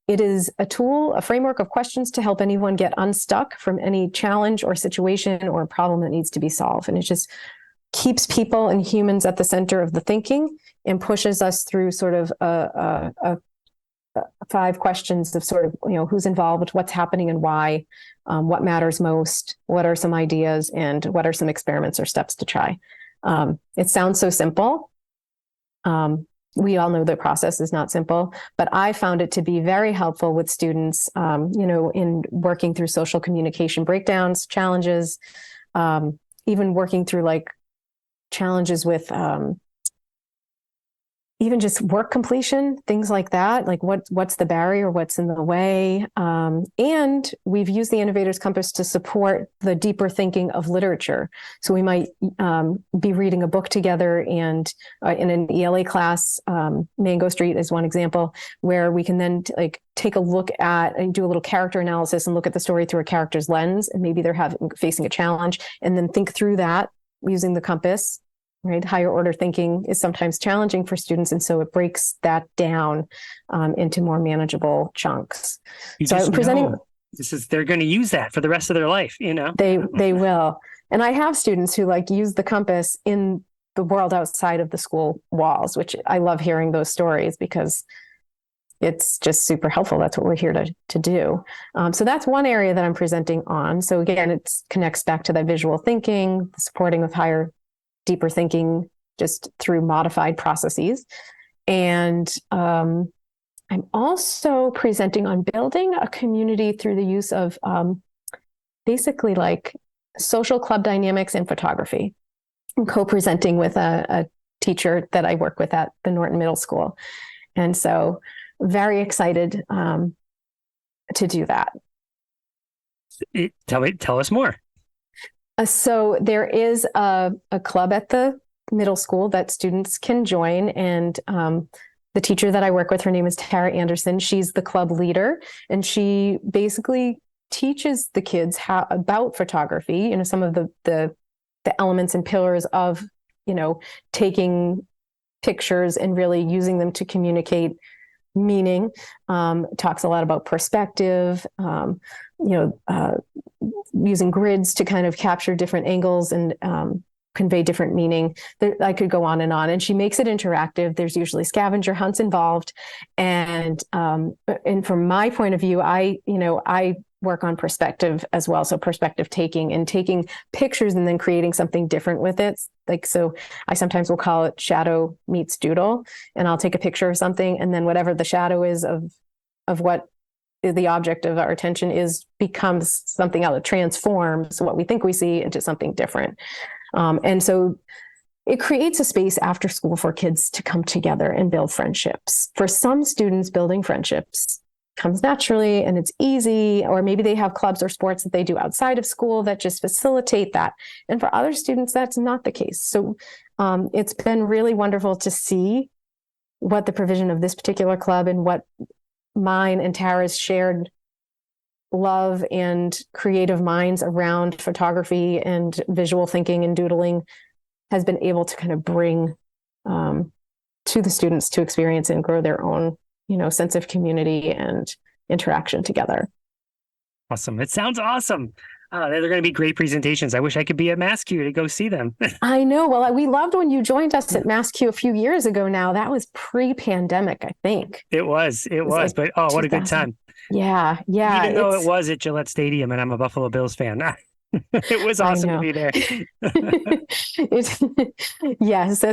[SPEAKER 4] it is a tool, a framework of questions to help anyone get unstuck from any challenge or situation or problem that needs to be solved. And it just keeps people and humans at the center of the thinking and pushes us through sort of a 5 questions of sort of, who's involved, what's happening and why, what matters most, what are some ideas, and what are some experiments or steps to try. It sounds so simple. We all know the process is not simple, but I found it to be very helpful with students, in working through social communication breakdowns, challenges, even working through like challenges with even just work completion, things like that, like what's the barrier, what's in the way. And we've used the Innovators Compass to support the deeper thinking of literature. So we might be reading a book together, and in an ELA class, Mango Street is one example, where we can then take a look at and do a little character analysis and look at the story through a character's lens, and maybe they're facing a challenge, and then think through that using the compass. Right, higher order thinking is sometimes challenging for students, and so it breaks that down into more manageable chunks. So I'm presenting.
[SPEAKER 1] They're going to use that for the rest of their life.
[SPEAKER 4] They will, and I have students who use the compass in the world outside of the school walls, which I love hearing those stories because it's just super helpful. That's what we're here to do. So that's one area that I'm presenting on. So again, it connects back to that visual thinking, the supporting of deeper thinking just through modified processes. And I'm also presenting on building a community through the use of basically like social club dynamics and photography. I'm co-presenting with a teacher that I work with at the Norton Middle School. And so very excited to do that.
[SPEAKER 1] Tell us more.
[SPEAKER 4] So there is a club at the middle school that students can join. And the teacher that I work with, her name is Tara Anderson. She's the club leader, and she basically teaches the kids about photography, some of the elements and pillars of, taking pictures and really using them to communicate meaning. Talks a lot about perspective, using grids to kind of capture different angles and convey different meaning. I could go on. And she makes it interactive. There's usually scavenger hunts involved. And from my point of view, I work on perspective as well. So perspective taking and taking pictures and then creating something different with it. So I sometimes will call it shadow meets doodle, and I'll take a picture of something, and then whatever the shadow is of what the object of our attention is becomes something else. It transforms what we think we see into something different. And so it creates a space after school for kids to come together and build friendships. For some students, building friendships comes naturally and it's easy, or maybe they have clubs or sports that they do outside of school that just facilitate that. And for other students, that's not the case. So it's been really wonderful to see what the provision of this particular club and what mine and Tara's shared love and creative minds around photography and visual thinking and doodling has been able to kind of bring to the students to experience and grow their own, sense of community and interaction together.
[SPEAKER 1] Awesome. It sounds awesome. They're going to be great presentations. I wish I could be at MassCUE to go see them.
[SPEAKER 4] I know. Well, we loved when you joined us at MassCUE a few years ago now. That was pre-pandemic, I think.
[SPEAKER 1] It was,
[SPEAKER 4] like
[SPEAKER 1] but what a good time.
[SPEAKER 4] Yeah.
[SPEAKER 1] Even though it was at Gillette Stadium and I'm a Buffalo Bills fan. It was awesome to be there.
[SPEAKER 4] Yes,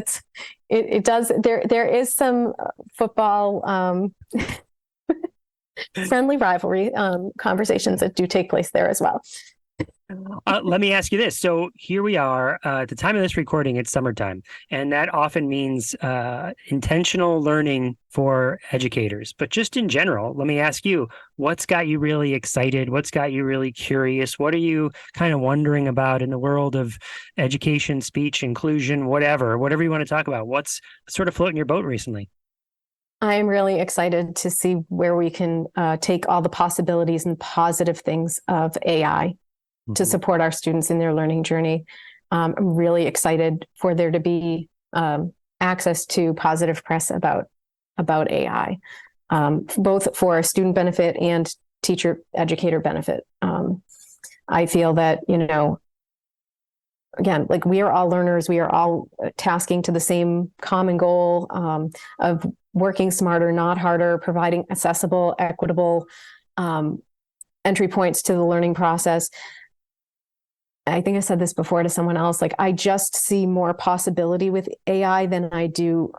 [SPEAKER 4] it does. There is some football friendly rivalry conversations that do take place there as well.
[SPEAKER 1] Let me ask you this. So here we are at the time of this recording, it's summertime, and that often means intentional learning for educators. But just in general, let me ask you, what's got you really excited? What's got you really curious? What are you kind of wondering about in the world of education, speech, inclusion, whatever you want to talk about? What's sort of floating your boat recently?
[SPEAKER 4] I'm really excited to see where we can take all the possibilities and positive things of AI to support our students in their learning journey. I'm really excited for there to be access to positive press about AI, both for student benefit and teacher educator benefit. I feel that, again, like we are all learners, we are all tasking to the same common goal of working smarter, not harder, providing accessible, equitable entry points to the learning process. I think I said this before to someone else, like I just see more possibility with AI than I do,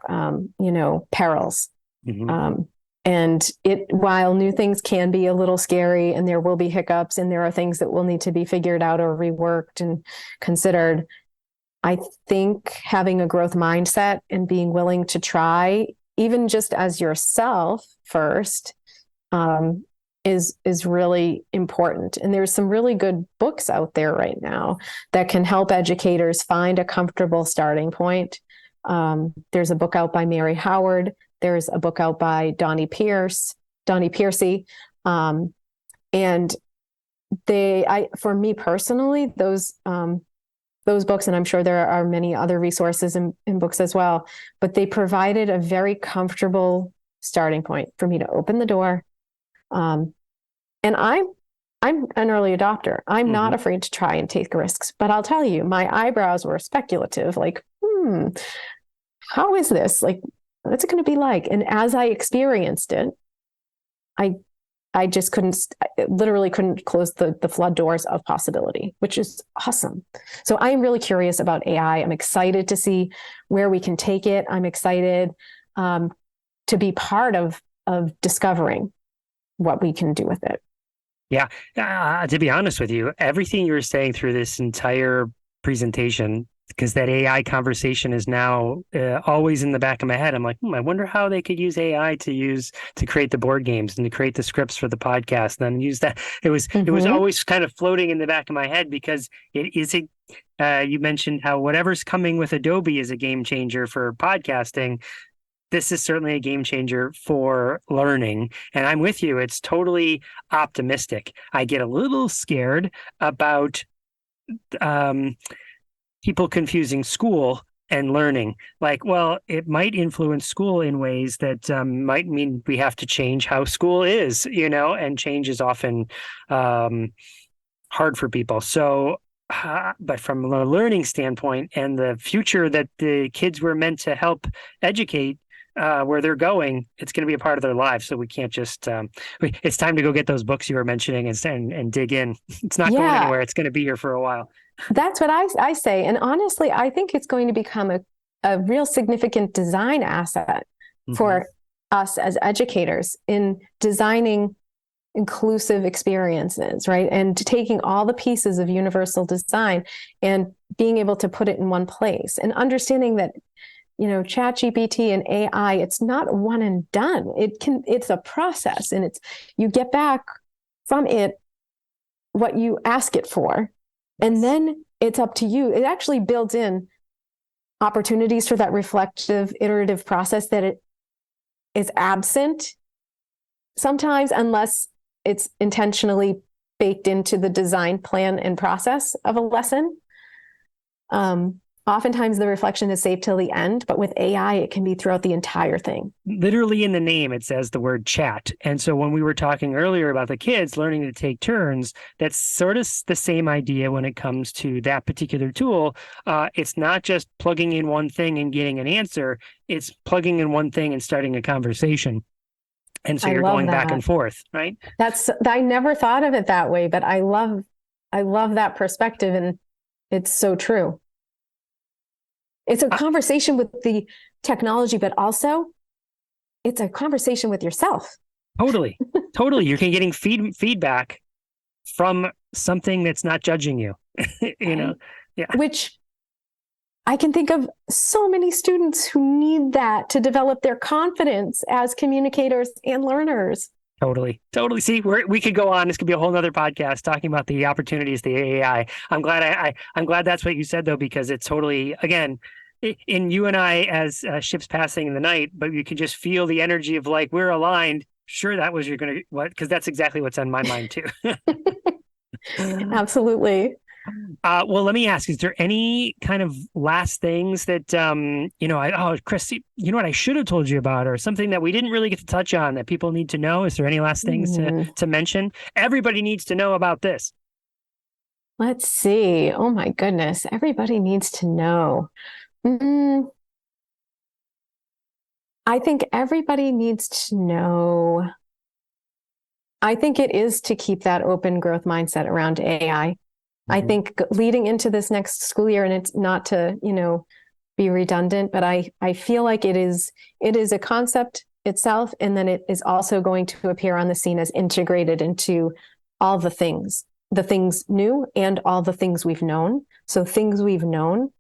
[SPEAKER 4] perils. Mm-hmm. And while new things can be a little scary and there will be hiccups and there are things that will need to be figured out or reworked and considered, I think having a growth mindset and being willing to try, even just as yourself first, is really important. And there's some really good books out there right now that can help educators find a comfortable starting point. There's a book out by Mary Howard. There's a book out by Donnie Piercy. And for me personally, those books, and I'm sure there are many other resources in books as well, but they provided a very comfortable starting point for me to open the door. And I'm an early adopter. I'm not afraid to try and take risks, but I'll tell you, my eyebrows were speculative. Like, how is this? Like, what's it going to be like? And as I experienced it, I just literally couldn't close the flood doors of possibility, which is awesome. So I am really curious about AI. I'm excited to see where we can take it. I'm excited to be part of discovering what we can do with it.
[SPEAKER 1] Yeah. To be honest with you, everything you were saying through this entire presentation, because that AI conversation is now always in the back of my head. I'm like, I wonder how they could use AI to create the board games and to create the scripts for the podcast and then use that. It was always kind of floating in the back of my head because it is you mentioned how whatever's coming with Adobe is a game changer for podcasting. This is certainly a game changer for learning. And I'm with you. It's totally optimistic. I get a little scared about people confusing school and learning. Like, well, it might influence school in ways that might mean we have to change how school is, and change is often hard for people. So, but from a learning standpoint and the future that the kids were meant to help educate, where they're going, it's going to be a part of their lives. So we can't just, it's time to go get those books you were mentioning and dig in. It's not going anywhere. It's going to be here for a while.
[SPEAKER 4] That's what I say. And honestly, I think it's going to become a real significant design asset for us as educators in designing inclusive experiences, right? And taking all the pieces of universal design and being able to put it in one place and understanding that ChatGPT and AI, it's not one and done. It's a process, and you get back from it what you ask it for. And then it's up to you. It actually builds in opportunities for that reflective, iterative process that it is absent sometimes, unless it's intentionally baked into the design plan and process of a lesson. Oftentimes the reflection is saved till the end, but with AI, it can be throughout the entire thing.
[SPEAKER 1] Literally in the name, it says the word chat. And so when we were talking earlier about the kids learning to take turns, that's sort of the same idea when it comes to that particular tool. It's not just plugging in one thing and getting an answer. It's plugging in one thing and starting a conversation. And so you're going back and forth, right?
[SPEAKER 4] I never thought of it that way, but I love that perspective, and it's so true. It's a conversation with the technology, but also it's a conversation with yourself.
[SPEAKER 1] Totally. You're getting feedback from something that's not judging you, Yeah.
[SPEAKER 4] Which I can think of so many students who need that to develop their confidence as communicators and learners.
[SPEAKER 1] Totally. See, we could go on. This could be a whole nother podcast talking about the opportunities, the AI. I'm glad that's what you said, though, because it's totally, again, in you and I as ships passing in the night, but you can just feel the energy of like, we're aligned. Sure, that was because that's exactly what's on my mind too.
[SPEAKER 4] Absolutely.
[SPEAKER 1] Well, let me ask, is there any kind of last things that, Chris, you know what I should have told you about, or something that we didn't really get to touch on that people need to know? Is there any last things to mention? Everybody needs to know about this.
[SPEAKER 4] Let's see. Oh my goodness. Everybody needs to know. I think everybody needs to know. I think it is to keep that open growth mindset around AI. I think leading into this next school year, and it's not to, be redundant, but I feel like it is a concept itself, and then it is also going to appear on the scene as integrated into all the things new and all the things we've known. So things we've known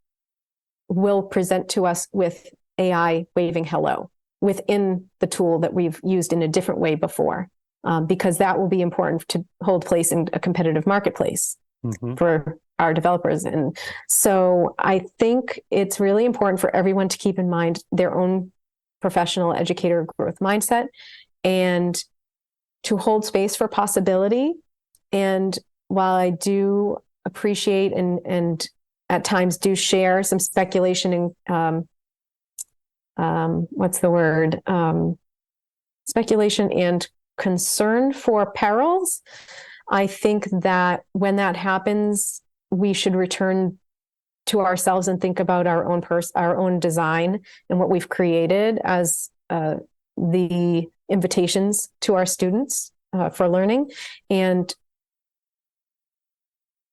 [SPEAKER 4] will present to us with AI waving hello within the tool that we've used in a different way before, because that will be important to hold place in a competitive marketplace for our developers. And so I think it's really important for everyone to keep in mind their own professional educator growth mindset and to hold space for possibility. And while I do appreciate and at times do share some speculation and speculation and concern for perils, I think that when that happens, we should return to ourselves and think about our own design and what we've created as the invitations to our students for learning, and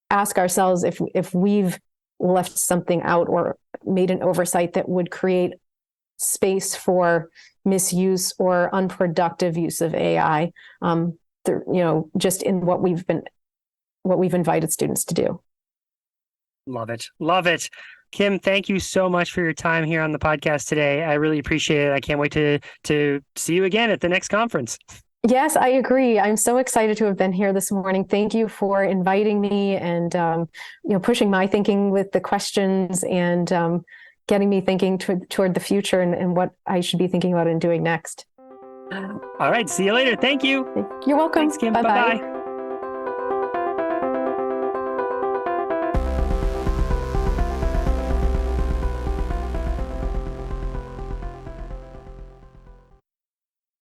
[SPEAKER 4] ask ourselves if we've left something out or made an oversight that would create space for misuse or unproductive use of AI, just in what we've invited students to do.
[SPEAKER 1] Love it. Kim, thank you so much for your time here on the podcast today. I really appreciate it. I can't wait to see you again at the next conference.
[SPEAKER 4] Yes, I agree. I'm so excited to have been here this morning. Thank you for inviting me and, pushing my thinking with the questions and getting me thinking toward the future and what I should be thinking about and doing next.
[SPEAKER 1] All right. See you later. Thank you.
[SPEAKER 4] You're welcome.
[SPEAKER 1] Thanks, Kim.
[SPEAKER 4] Bye-bye.
[SPEAKER 1] Bye-bye.